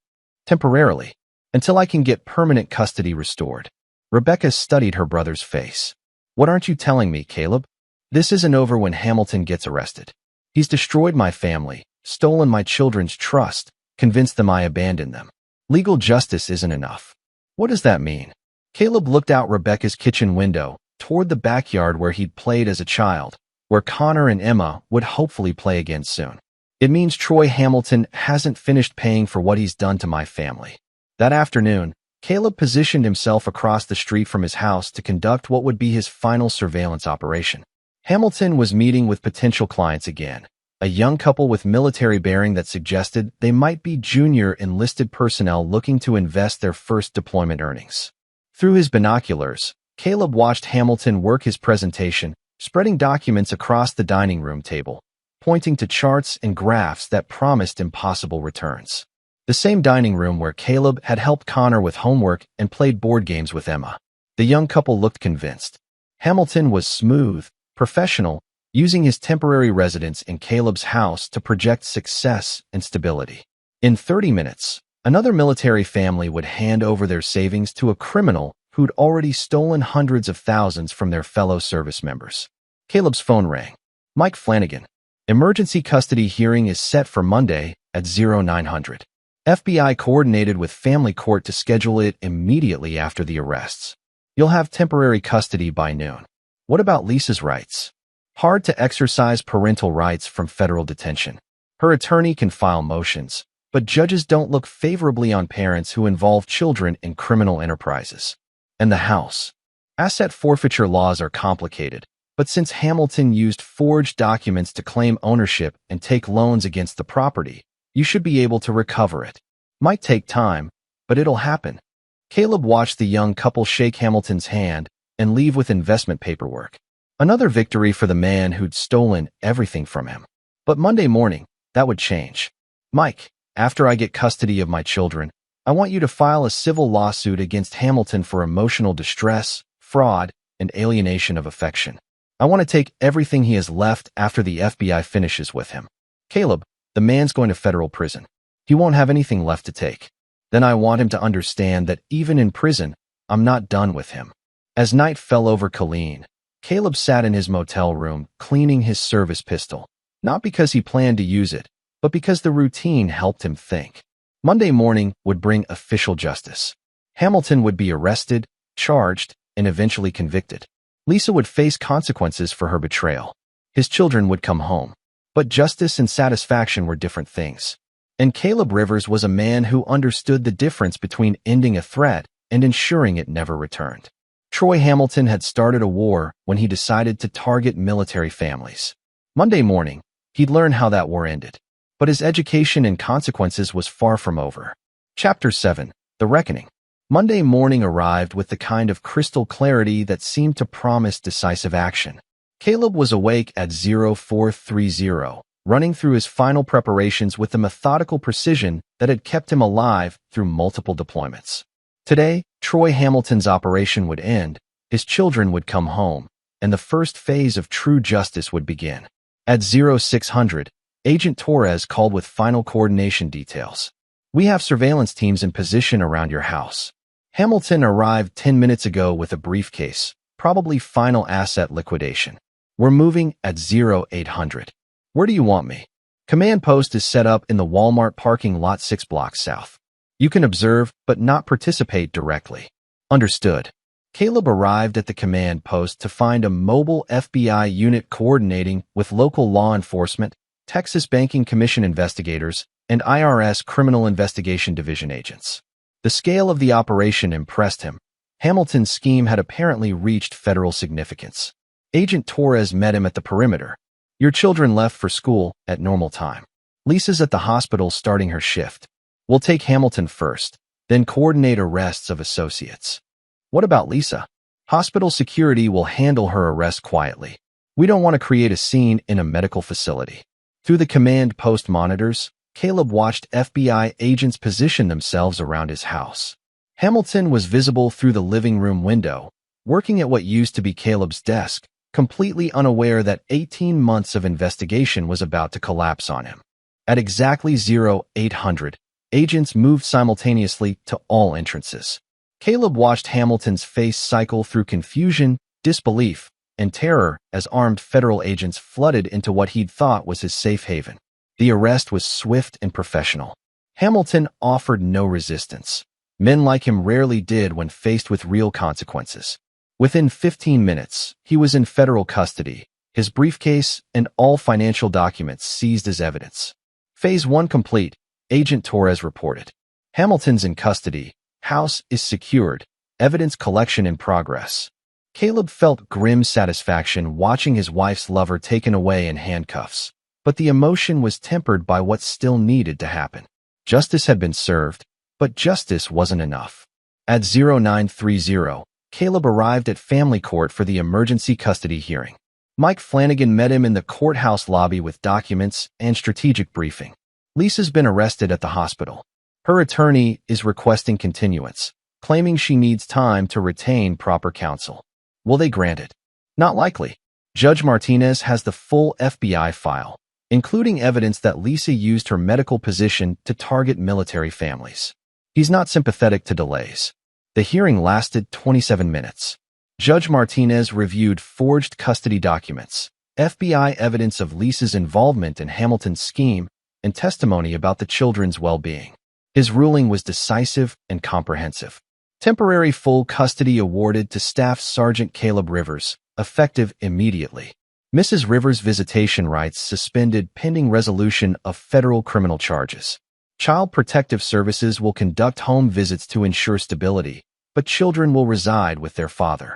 Temporarily, until I can get permanent custody restored. Rebecca studied her brother's face. What aren't you telling me, Caleb? This isn't over when Hamilton gets arrested. He's destroyed my family, stolen my children's trust, convinced them I abandoned them. Legal justice isn't enough. What does that mean? Caleb looked out Rebecca's kitchen window, toward the backyard where he'd played as a child, where Connor and Emma would hopefully play again soon. It means Troy Hamilton hasn't finished paying for what he's done to my family. That afternoon, Caleb positioned himself across the street from his house to conduct what would be his final surveillance operation. Hamilton was meeting with potential clients again, a young couple with military bearing that suggested they might be junior enlisted personnel looking to invest their first deployment earnings. Through his binoculars, Caleb watched Hamilton work his presentation, spreading documents across the dining room table, pointing to charts and graphs that promised impossible returns. The same dining room where Caleb had helped Connor with homework and played board games with Emma. The young couple looked convinced. Hamilton was smooth, professional, using his temporary residence in Caleb's house to project success and stability. In 30 minutes, another military family would hand over their savings to a criminal who'd already stolen hundreds of thousands from their fellow service members. Caleb's phone rang. Mike Flanagan. Emergency custody hearing is set for Monday at 0900. FBI coordinated with family court to schedule it immediately after the arrests. You'll have temporary custody by noon. What about Lisa's rights? Hard to exercise parental rights from federal detention. Her attorney can file motions, but judges don't look favorably on parents who involve children in criminal enterprises. And the house. Asset forfeiture laws are complicated, but since Hamilton used forged documents to claim ownership and take loans against the property, you should be able to recover it. Might take time, but it'll happen. Caleb watched the young couple shake Hamilton's hand and leave with investment paperwork. Another victory for the man who'd stolen everything from him. But Monday morning, that would change. Mike, after I get custody of my children, I want you to file a civil lawsuit against Hamilton for emotional distress, fraud, and alienation of affection. I want to take everything he has left after the FBI finishes with him. Caleb, the man's going to federal prison. He won't have anything left to take. Then I want him to understand that even in prison, I'm not done with him. As night fell over Colleen, Caleb sat in his motel room cleaning his service pistol, not because he planned to use it, but because the routine helped him think. Monday morning would bring official justice. Hamilton would be arrested, charged, and eventually convicted. Lisa would face consequences for her betrayal. His children would come home. But justice and satisfaction were different things. And Caleb Rivers was a man who understood the difference between ending a threat and ensuring it never returned. Troy Hamilton had started a war when he decided to target military families. Monday morning, he'd learn how that war ended. But his education and consequences was far from over. Chapter 7, The Reckoning. Monday morning arrived with the kind of crystal clarity that seemed to promise decisive action. Caleb was awake at 0430, running through his final preparations with the methodical precision that had kept him alive through multiple deployments. Today, Troy Hamilton's operation would end, his children would come home, and the first phase of true justice would begin. At 0600, Agent Torres called with final coordination details. We have surveillance teams in position around your house. Hamilton arrived 10 minutes ago with a briefcase, probably final asset liquidation. We're moving at 0800. Where do you want me? Command post is set up in the Walmart parking lot 6 blocks south. You can observe, but not participate directly. Understood. Caleb arrived at the command post to find a mobile FBI unit coordinating with local law enforcement, Texas Banking Commission investigators, and IRS Criminal Investigation Division agents. The scale of the operation impressed him. Hamilton's scheme had apparently reached federal significance. Agent Torres met him at the perimeter. Your children left for school at normal time. Lisa's at the hospital starting her shift. We'll take Hamilton first, then coordinate arrests of associates. What about Lisa? Hospital security will handle her arrest quietly. We don't want to create a scene in a medical facility. Through the command post monitors, Caleb watched FBI agents position themselves around his house. Hamilton was visible through the living room window, working at what used to be Caleb's desk, completely unaware that 18 months of investigation was about to collapse on him. At exactly 0800, agents moved simultaneously to all entrances. Caleb watched Hamilton's face cycle through confusion, disbelief, and terror as armed federal agents flooded into what he'd thought was his safe haven. The arrest was swift and professional. Hamilton offered no resistance. Men like him rarely did when faced with real consequences. Within 15 minutes, he was in federal custody, his briefcase and all financial documents seized as evidence. Phase 1 complete, Agent Torres reported. Hamilton's in custody, house is secured, evidence collection in progress. Caleb felt grim satisfaction watching his wife's lover taken away in handcuffs, but the emotion was tempered by what still needed to happen. Justice had been served, but justice wasn't enough. At 0930, Caleb arrived at family court for the emergency custody hearing. Mike Flanagan met him in the courthouse lobby with documents and strategic briefing. Lisa's been arrested at the hospital. Her attorney is requesting continuance, claiming she needs time to retain proper counsel. Will they grant it? Not likely. Judge Martinez has the full FBI file, including evidence that Lisa used her medical position to target military families. He's not sympathetic to delays. The hearing lasted 27 minutes. Judge Martinez reviewed forged custody documents, FBI evidence of Lisa's involvement in Hamilton's scheme, and testimony about the children's well-being. His ruling was decisive and comprehensive. Temporary full custody awarded to Staff Sergeant Caleb Rivers, effective immediately. Mrs. Rivers' visitation rights suspended pending resolution of federal criminal charges. Child Protective Services will conduct home visits to ensure stability, but children will reside with their father.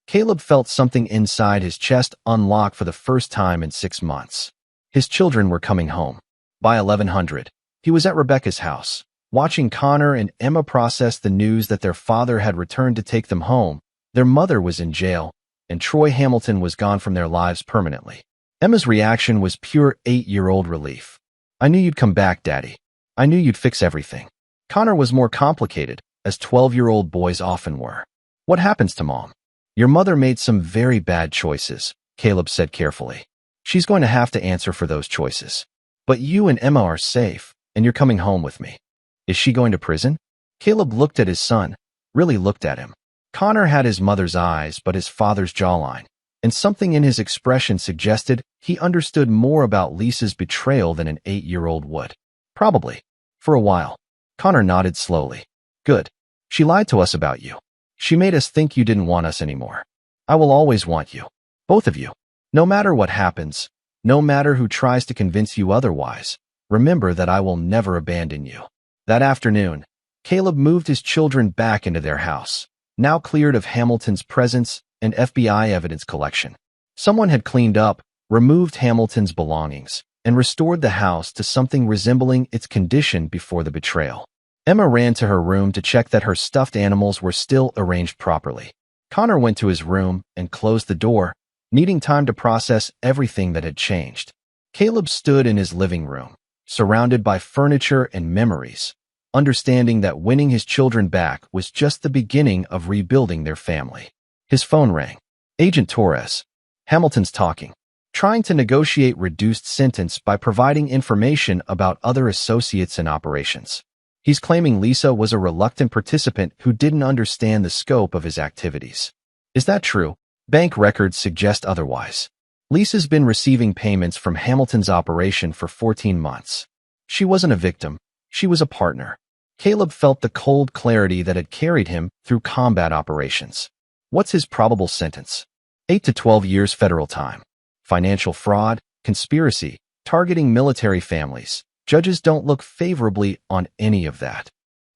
Caleb felt something inside his chest unlock for the first time in 6 months. His children were coming home. By 1100, he was at Rebecca's house, watching Connor and Emma process the news that their father had returned to take them home. Their mother was in jail, and Troy Hamilton was gone from their lives permanently. Emma's reaction was pure 8-year-old relief. "I knew you'd come back, Daddy. I knew you'd fix everything." Connor was more complicated, as 12-year-old boys often were. "What happens to Mom?" "Your mother made some very bad choices," Caleb said carefully. "She's going to have to answer for those choices. But you and Emma are safe, and you're coming home with me." "Is she going to prison?" Caleb looked at his son, really looked at him. Connor had his mother's eyes but his father's jawline, and something in his expression suggested he understood more about Lisa's betrayal than an 8-year-old would. "Probably. For a while." Connor nodded slowly. "Good. She lied to us about you. She made us think you didn't want us anymore. I will always want you. Both of you. No matter what happens, no matter who tries to convince you otherwise, remember that I will never abandon you." That afternoon, Caleb moved his children back into their house, now cleared of Hamilton's presence and FBI evidence collection. Someone had cleaned up, removed Hamilton's belongings, and restored the house to something resembling its condition before the betrayal. Emma ran to her room to check that her stuffed animals were still arranged properly. Connor went to his room and closed the door, needing time to process everything that had changed. Caleb stood in his living room, surrounded by furniture and memories, understanding that winning his children back was just the beginning of rebuilding their family. His phone rang. "Agent Torres." "Hamilton's talking. Trying to negotiate reduced sentence by providing information about other associates in operations. He's claiming Lisa was a reluctant participant who didn't understand the scope of his activities." "Is that true?" "Bank records suggest otherwise. Lisa's been receiving payments from Hamilton's operation for 14 months. She wasn't a victim. She was a partner." Caleb felt the cold clarity that had carried him through combat operations. "What's his probable sentence?" 8 to 12 years federal time. Financial fraud, conspiracy, targeting military families. Judges don't look favorably on any of that.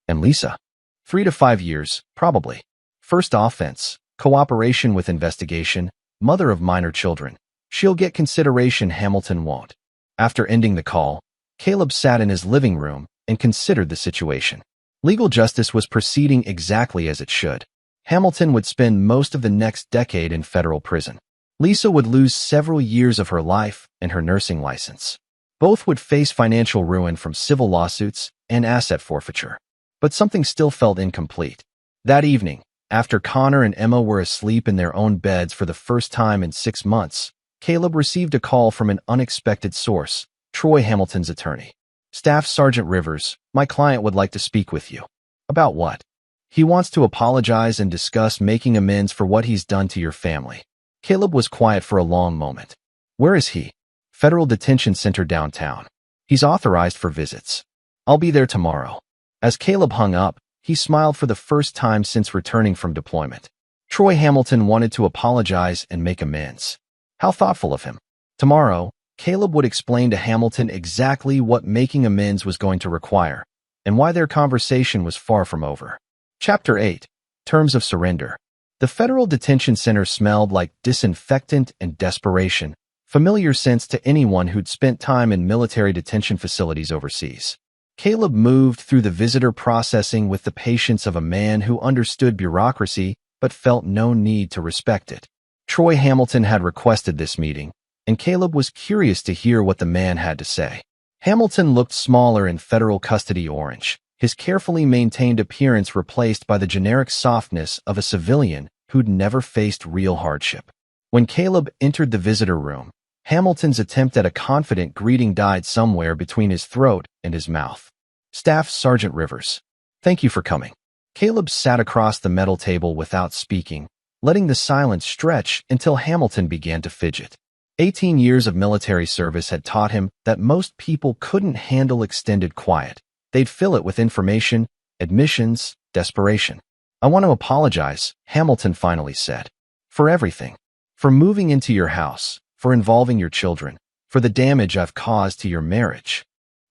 "And Lisa?" 3 to 5 years, probably. First offense, cooperation with investigation, mother of minor children. She'll get consideration Hamilton won't. After ending the call, Caleb sat in his living room and considered the situation. Legal justice was proceeding exactly as it should. Hamilton would spend most of the next decade in federal prison. Lisa would lose several years of her life and her nursing license. Both would face financial ruin from civil lawsuits and asset forfeiture. But something still felt incomplete. That evening, after Connor and Emma were asleep in their own beds for the first time in 6 months, Caleb received a call from an unexpected source, Troy Hamilton's attorney. "Staff Sergeant Rivers, my client would like to speak with you." "About what?" "He wants to apologize and discuss making amends for what he's done to your family." Caleb was quiet for a long moment. "Where is he?" "Federal Detention Center downtown. He's authorized for visits." "I'll be there tomorrow." As Caleb hung up, he smiled for the first time since returning from deployment. Troy Hamilton wanted to apologize and make amends. How thoughtful of him. Tomorrow, Caleb would explain to Hamilton exactly what making amends was going to require, and why their conversation was far from over. Chapter 8. Terms of Surrender. The Federal Detention Center smelled like disinfectant and desperation, familiar scents to anyone who'd spent time in military detention facilities overseas. Caleb moved through the visitor processing with the patience of a man who understood bureaucracy but felt no need to respect it. Troy Hamilton had requested this meeting, and Caleb was curious to hear what the man had to say. Hamilton looked smaller in federal custody orange, his carefully maintained appearance replaced by the generic softness of a civilian who'd never faced real hardship. When Caleb entered the visitor room, Hamilton's attempt at a confident greeting died somewhere between his throat and his mouth. "Staff Sergeant Rivers. Thank you for coming." Caleb sat across the metal table without speaking, letting the silence stretch until Hamilton began to fidget. 18 years of military service had taught him that most people couldn't handle extended quiet. They'd fill it with information, admissions, desperation. "I want to apologize," Hamilton finally said. "For everything. For moving into your house, for involving your children, for the damage I've caused to your marriage.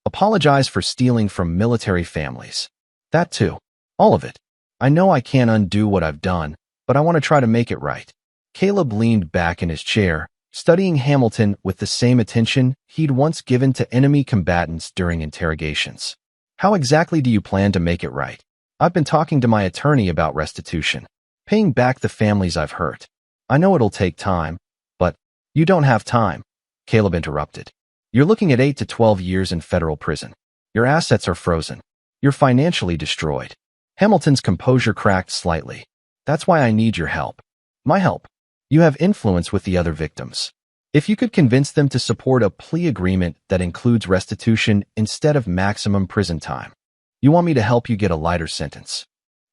Apologize for stealing from military families. That too. All of it. I know I can't undo what I've done, but I want to try to make it right." Caleb leaned back in his chair, studying Hamilton with the same attention he'd once given to enemy combatants during interrogations. "How exactly do you plan to make it right?" "I've been talking to my attorney about restitution, paying back the families I've hurt. I know it'll take time, but—" "You don't have time," Caleb interrupted. "You're looking at 8 to 12 years in federal prison. Your assets are frozen. You're financially destroyed." Hamilton's composure cracked slightly. "That's why I need your help." "My help?" "You have influence with the other victims. If you could convince them to support a plea agreement that includes restitution instead of maximum prison time. You want me to help you get a lighter sentence.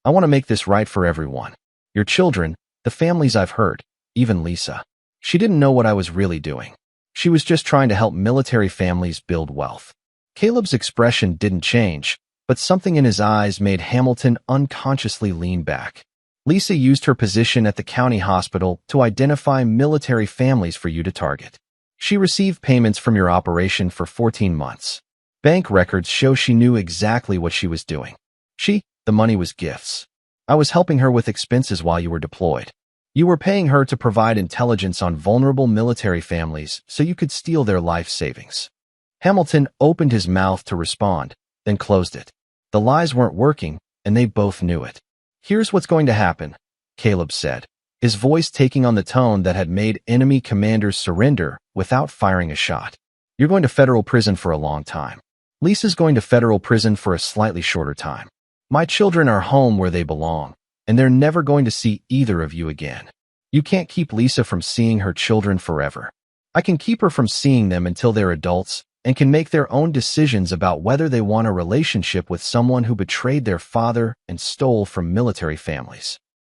I want to make this right for everyone. Your children, the families I've hurt, even Lisa. She didn't know what I was really doing. She was just trying to help military families build wealth." Caleb's expression didn't change, but something in his eyes made Hamilton unconsciously lean back. "Lisa used her position at the county hospital to identify military families for you to target. She received payments from your operation for 14 months. Bank records show she knew exactly what she was doing. The money was gifts. I was helping her with expenses while you were deployed. You were paying her to provide intelligence on vulnerable military families so you could steal their life savings." Hamilton opened his mouth to respond, then closed it. The lies weren't working, and they both knew it. "Here's what's going to happen," Caleb said, his voice taking on the tone that had made enemy commanders surrender without firing a shot. "You're going to federal prison for a long time. Lisa's going to federal prison for a slightly shorter time. My children are home where they belong, and they're never going to see either of you again. You can't keep Lisa from seeing her children forever. I can keep her from seeing them until they're adults and can make their own decisions about whether they want a relationship with someone who betrayed their father and stole from military families."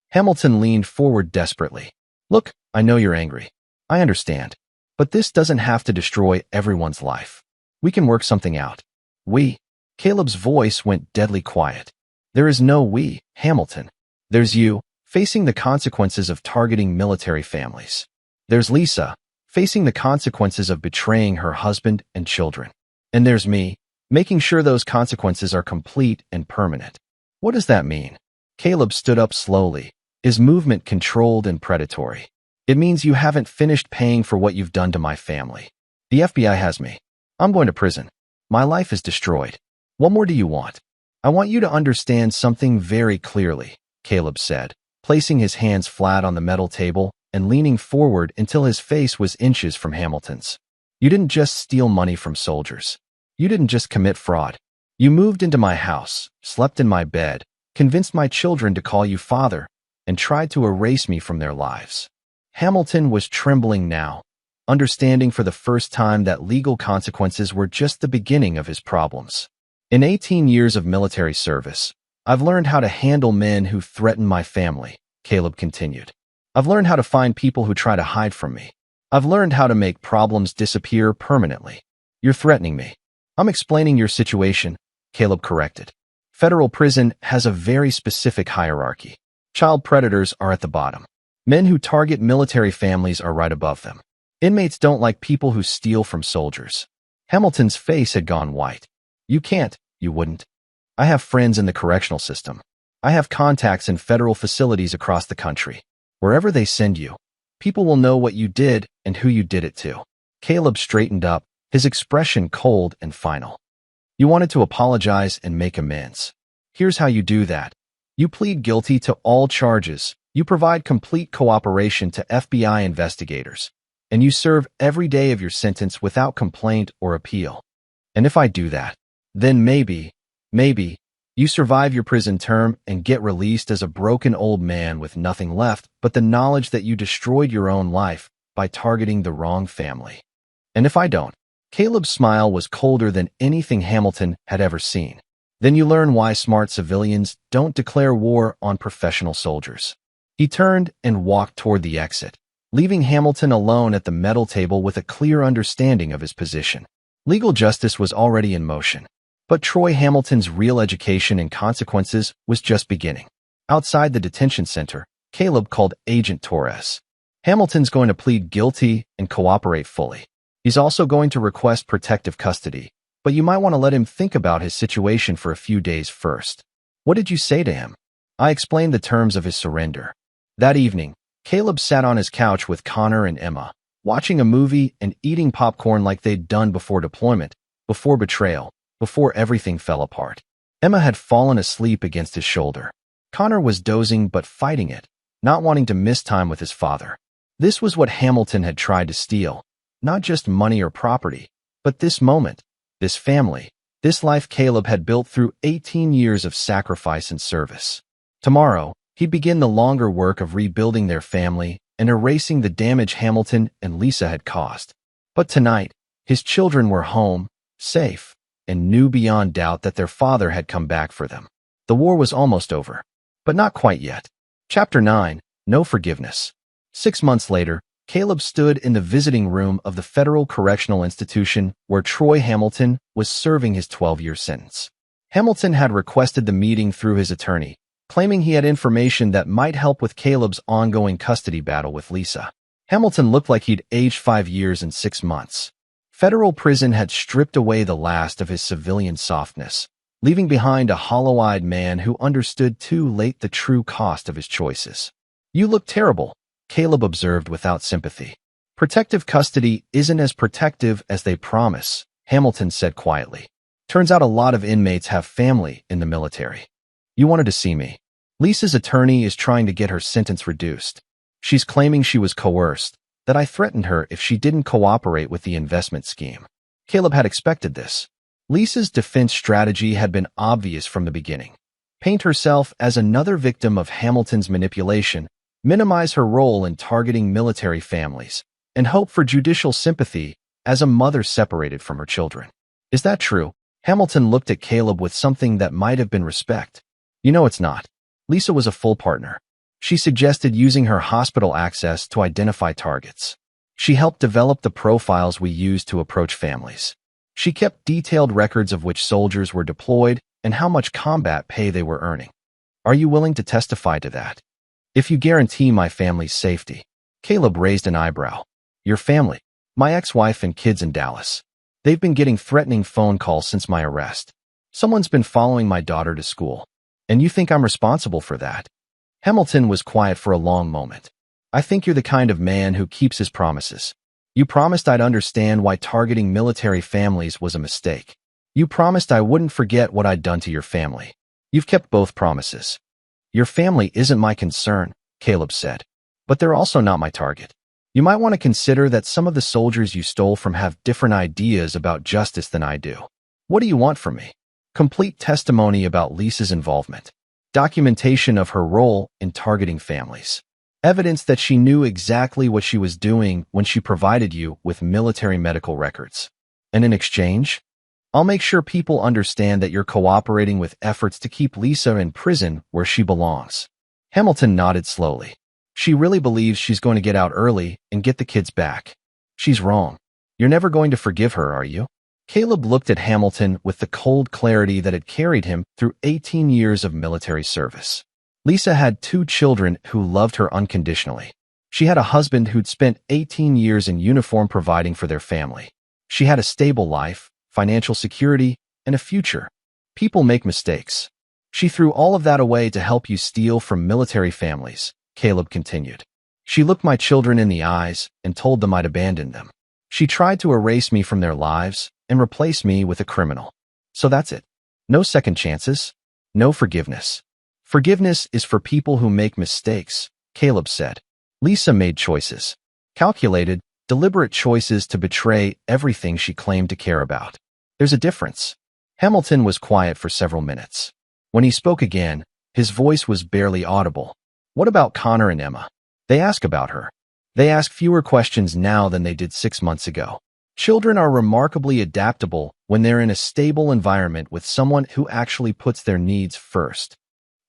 Hamilton leaned forward desperately. "Look, I know you're angry. I understand. But this doesn't have to destroy everyone's life. We can work something out." "We?" Caleb's voice went deadly quiet. "There is no we, Hamilton. There's you, facing the consequences of targeting military families. There's Lisa, facing the consequences of betraying her husband and children. And there's me, making sure those consequences are complete and permanent." "What does that mean?" Caleb stood up slowly, his movement controlled and predatory. "It means you haven't finished paying for what you've done to my family. The FBI has me. I'm going to prison. My life is destroyed. What more do you want?" "I want you to understand something very clearly," Caleb said, placing his hands flat on the metal table and leaning forward until his face was inches from Hamilton's. "You didn't just steal money from soldiers. You didn't just commit fraud. You moved into my house, slept in my bed, convinced my children to call you father, and tried to erase me from their lives." Hamilton was trembling now, understanding for the first time that legal consequences were just the beginning of his problems. "In 18 years of military service, I've learned how to handle men who threaten my family," Caleb continued. "I've learned how to find people who try to hide from me. I've learned how to make problems disappear permanently." "You're threatening me." "I'm explaining your situation," Caleb corrected. "Federal prison has a very specific hierarchy. Child predators are at the bottom. Men who target military families are right above them. Inmates don't like people who steal from soldiers." Hamilton's face had gone white. "You can't, you wouldn't. I have friends in the correctional system. I have contacts in federal facilities across the country. Wherever they send you, people will know what you did and who you did it to." Caleb straightened up, his expression cold and final. "You wanted to apologize and make amends. Here's how you do that. You plead guilty to all charges, you provide complete cooperation to FBI investigators, and you serve every day of your sentence without complaint or appeal. And if I do that, then maybe, you survive your prison term and get released as a broken old man with nothing left but the knowledge that you destroyed your own life by targeting the wrong family. And if I don't," Caleb's smile was colder than anything Hamilton had ever seen, "then you learn why smart civilians don't declare war on professional soldiers." He turned and walked toward the exit, leaving Hamilton alone at the metal table with a clear understanding of his position. Legal justice was already in motion, but Troy Hamilton's real education in consequences was just beginning. Outside the detention center, Caleb called Agent Torres. Hamilton's going to plead guilty and cooperate fully. He's also going to request protective custody, but you might want to let him think about his situation for a few days first. What did you say to him? I explained the terms of his surrender. That evening, Caleb sat on his couch with Connor and Emma, watching a movie and eating popcorn like they'd done before deployment, before betrayal, before everything fell apart. Emma had fallen asleep against his shoulder. Connor was dozing but fighting it, not wanting to miss time with his father. This was what Hamilton had tried to steal, not just money or property, but this moment, this family, this life Caleb had built through 18 years of sacrifice and service. Tomorrow, he'd begin the longer work of rebuilding their family and erasing the damage Hamilton and Lisa had caused. But tonight, his children were home, safe, and knew beyond doubt that their father had come back for them. The war was almost over, but not quite yet. Chapter 9, No Forgiveness. 6 months later, Caleb stood in the visiting room of the Federal Correctional Institution where Troy Hamilton was serving his 12-year sentence. Hamilton had requested the meeting through his attorney, claiming he had information that might help with Caleb's ongoing custody battle with Lisa. Hamilton looked like he'd aged 5 years and 6 months. Federal prison had stripped away the last of his civilian softness, leaving behind a hollow-eyed man who understood too late the true cost of his choices. "You look terrible," Caleb observed without sympathy. "Protective custody isn't as protective as they promise," Hamilton said quietly. "Turns out a lot of inmates have family in the military." "You wanted to see me." "Lisa's attorney is trying to get her sentence reduced. She's claiming she was coerced, that I threatened her if she didn't cooperate with the investment scheme." Caleb had expected this. Lisa's defense strategy had been obvious from the beginning. Paint herself as another victim of Hamilton's manipulation, minimize her role in targeting military families, and hope for judicial sympathy as a mother separated from her children. "Is that true?" Hamilton looked at Caleb with something that might have been respect. "You know it's not. Lisa was a full partner. She suggested using her hospital access to identify targets. She helped develop the profiles we used to approach families. She kept detailed records of which soldiers were deployed and how much combat pay they were earning. Are you willing to testify to that?" "If you guarantee my family's safety." Caleb raised an eyebrow. "Your family?" "My ex-wife and kids in Dallas. They've been getting threatening phone calls since my arrest. Someone's been following my daughter to school. And you think I'm responsible for that?" Hamilton was quiet for a long moment. "I think you're the kind of man who keeps his promises. You promised I'd understand why targeting military families was a mistake. You promised I wouldn't forget what I'd done to your family. You've kept both promises." "Your family isn't my concern," Caleb said. "But they're also not my target. You might want to consider that some of the soldiers you stole from have different ideas about justice than I do. What do you want from me?" "Complete testimony about Lisa's involvement. Documentation of her role in targeting families. Evidence that she knew exactly what she was doing when she provided you with military medical records. And in exchange, I'll make sure people understand that you're cooperating with efforts to keep Lisa in prison where she belongs." Hamilton nodded slowly. "She really believes she's going to get out early and get the kids back. She's wrong. You're never going to forgive her, are you?" Caleb looked at Hamilton with the cold clarity that had carried him through 18 years of military service. Lisa had 2 children who loved her unconditionally. She had a husband who'd spent 18 years in uniform providing for their family. She had a stable life, financial security, and a future. People make mistakes. She threw all of that away to help you steal from military families, Caleb continued. She looked my children in the eyes and told them I'd abandoned them. She tried to erase me from their lives and replace me with a criminal. So that's it. No second chances. No forgiveness. Forgiveness is for people who make mistakes, Caleb said. Lisa made choices. Calculated, deliberate choices to betray everything she claimed to care about. There's a difference. Hamilton was quiet for several minutes. When he spoke again, his voice was barely audible. What about Connor and Emma? They ask about her. They ask fewer questions now than they did 6 months ago. Children are remarkably adaptable when they're in a stable environment with someone who actually puts their needs first.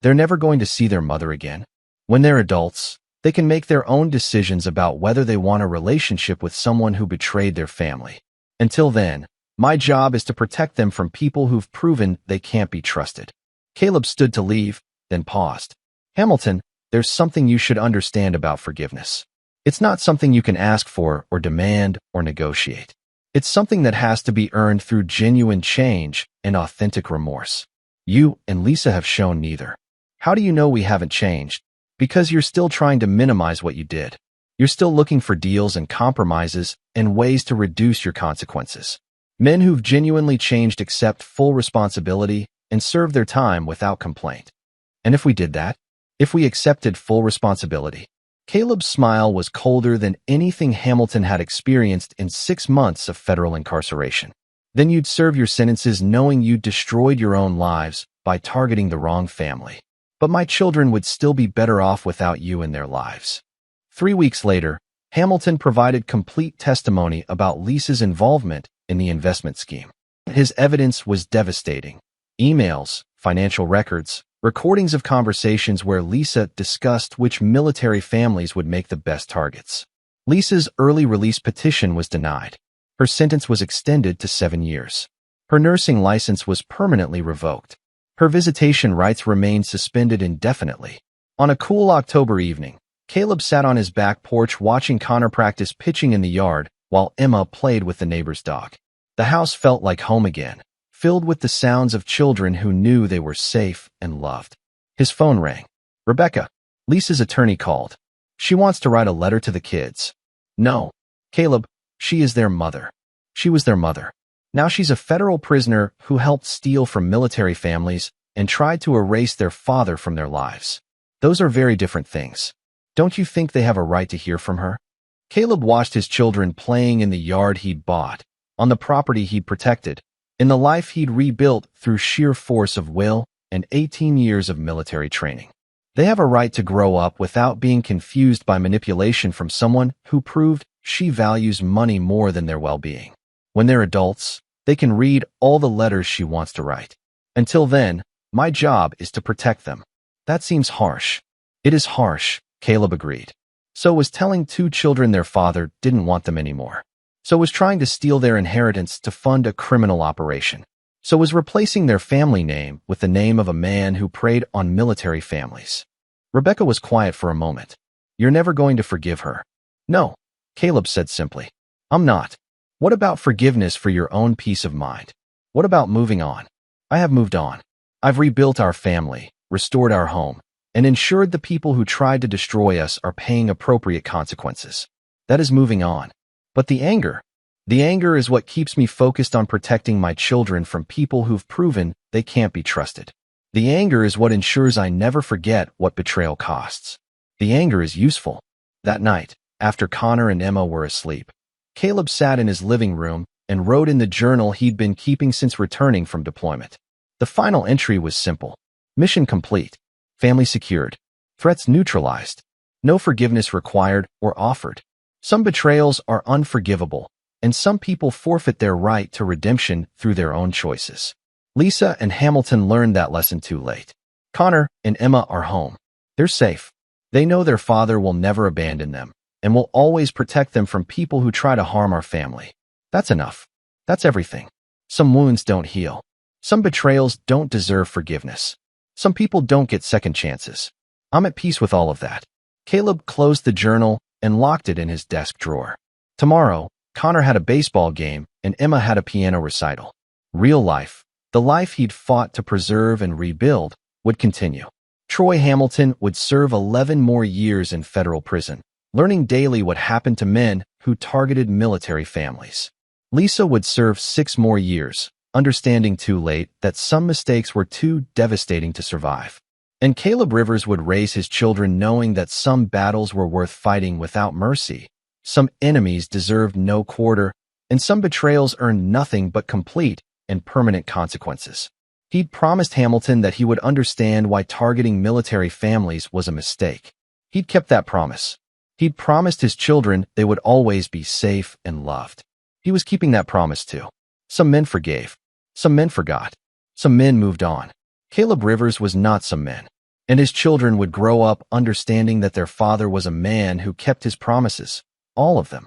They're never going to see their mother again. When they're adults, they can make their own decisions about whether they want a relationship with someone who betrayed their family. Until then, my job is to protect them from people who've proven they can't be trusted. Caleb stood to leave, then paused. Hamilton, there's something you should understand about forgiveness. It's not something you can ask for or demand or negotiate. It's something that has to be earned through genuine change and authentic remorse. You and Lisa have shown neither. How do you know we haven't changed? Because you're still trying to minimize what you did. You're still looking for deals and compromises and ways to reduce your consequences. Men who've genuinely changed accept full responsibility and serve their time without complaint. And if we did that, if we accepted full responsibility, Caleb's smile was colder than anything Hamilton had experienced in 6 months of federal incarceration. Then you'd serve your sentences knowing you'd destroyed your own lives by targeting the wrong family. But my children would still be better off without you in their lives. 3 weeks later, Hamilton provided complete testimony about Lisa's involvement in the investment scheme. His evidence was devastating. Emails, financial records, recordings of conversations where Lisa discussed which military families would make the best targets. Lisa's early release petition was denied. Her sentence was extended to 7 years. Her nursing license was permanently revoked. Her visitation rights remained suspended indefinitely. On a cool October evening, Caleb sat on his back porch watching Connor practice pitching in the yard while Emma played with the neighbor's dog. The house felt like home again, filled with the sounds of children who knew they were safe and loved. His phone rang. Rebecca, Lisa's attorney, called. She wants to write a letter to the kids. No, Caleb, she is their mother. She was their mother. Now she's a federal prisoner who helped steal from military families and tried to erase their father from their lives. Those are very different things. Don't you think they have a right to hear from her? Caleb watched his children playing in the yard he'd bought, on the property he'd protected, in the life he'd rebuilt through sheer force of will and 18 years of military training. They have a right to grow up without being confused by manipulation from someone who proved she values money more than their well-being. When they're adults, they can read all the letters she wants to write. Until then, my job is to protect them. That seems harsh. It is harsh, Caleb agreed. So was telling 2 children their father didn't want them anymore. So was trying to steal their inheritance to fund a criminal operation. So was replacing their family name with the name of a man who preyed on military families. Rebecca was quiet for a moment. You're never going to forgive her. No, Caleb said simply. I'm not. What about forgiveness for your own peace of mind? What about moving on? I have moved on. I've rebuilt our family, restored our home, and ensured the people who tried to destroy us are paying appropriate consequences. That is moving on. But the anger is what keeps me focused on protecting my children from people who've proven they can't be trusted. The anger is what ensures I never forget what betrayal costs. The anger is useful. That night, after Connor and Emma were asleep, Caleb sat in his living room and wrote in the journal he'd been keeping since returning from deployment. The final entry was simple. Mission complete. Family secured. Threats neutralized. No forgiveness required or offered. Some betrayals are unforgivable, and some people forfeit their right to redemption through their own choices. Lisa and Hamilton learned that lesson too late. Connor and Emma are home. They're safe. They know their father will never abandon them and will always protect them from people who try to harm our family. That's enough. That's everything. Some wounds don't heal. Some betrayals don't deserve forgiveness. Some people don't get second chances. I'm at peace with all of that. Caleb closed the journal and locked it in his desk drawer. Tomorrow, Connor had a baseball game and Emma had a piano recital. Real life, the life he'd fought to preserve and rebuild, would continue. Troy Hamilton would serve 11 more years in federal prison, learning daily what happened to men who targeted military families. Lisa would serve 6 more years, understanding too late that some mistakes were too devastating to survive. And Caleb Rivers would raise his children knowing that some battles were worth fighting without mercy, some enemies deserved no quarter, and some betrayals earned nothing but complete and permanent consequences. He'd promised Hamilton that he would understand why targeting military families was a mistake. He'd kept that promise. He'd promised his children they would always be safe and loved. He was keeping that promise too. Some men forgave. Some men forgot. Some men moved on. Caleb Rivers was not some men, and his children would grow up understanding that their father was a man who kept his promises, all of them.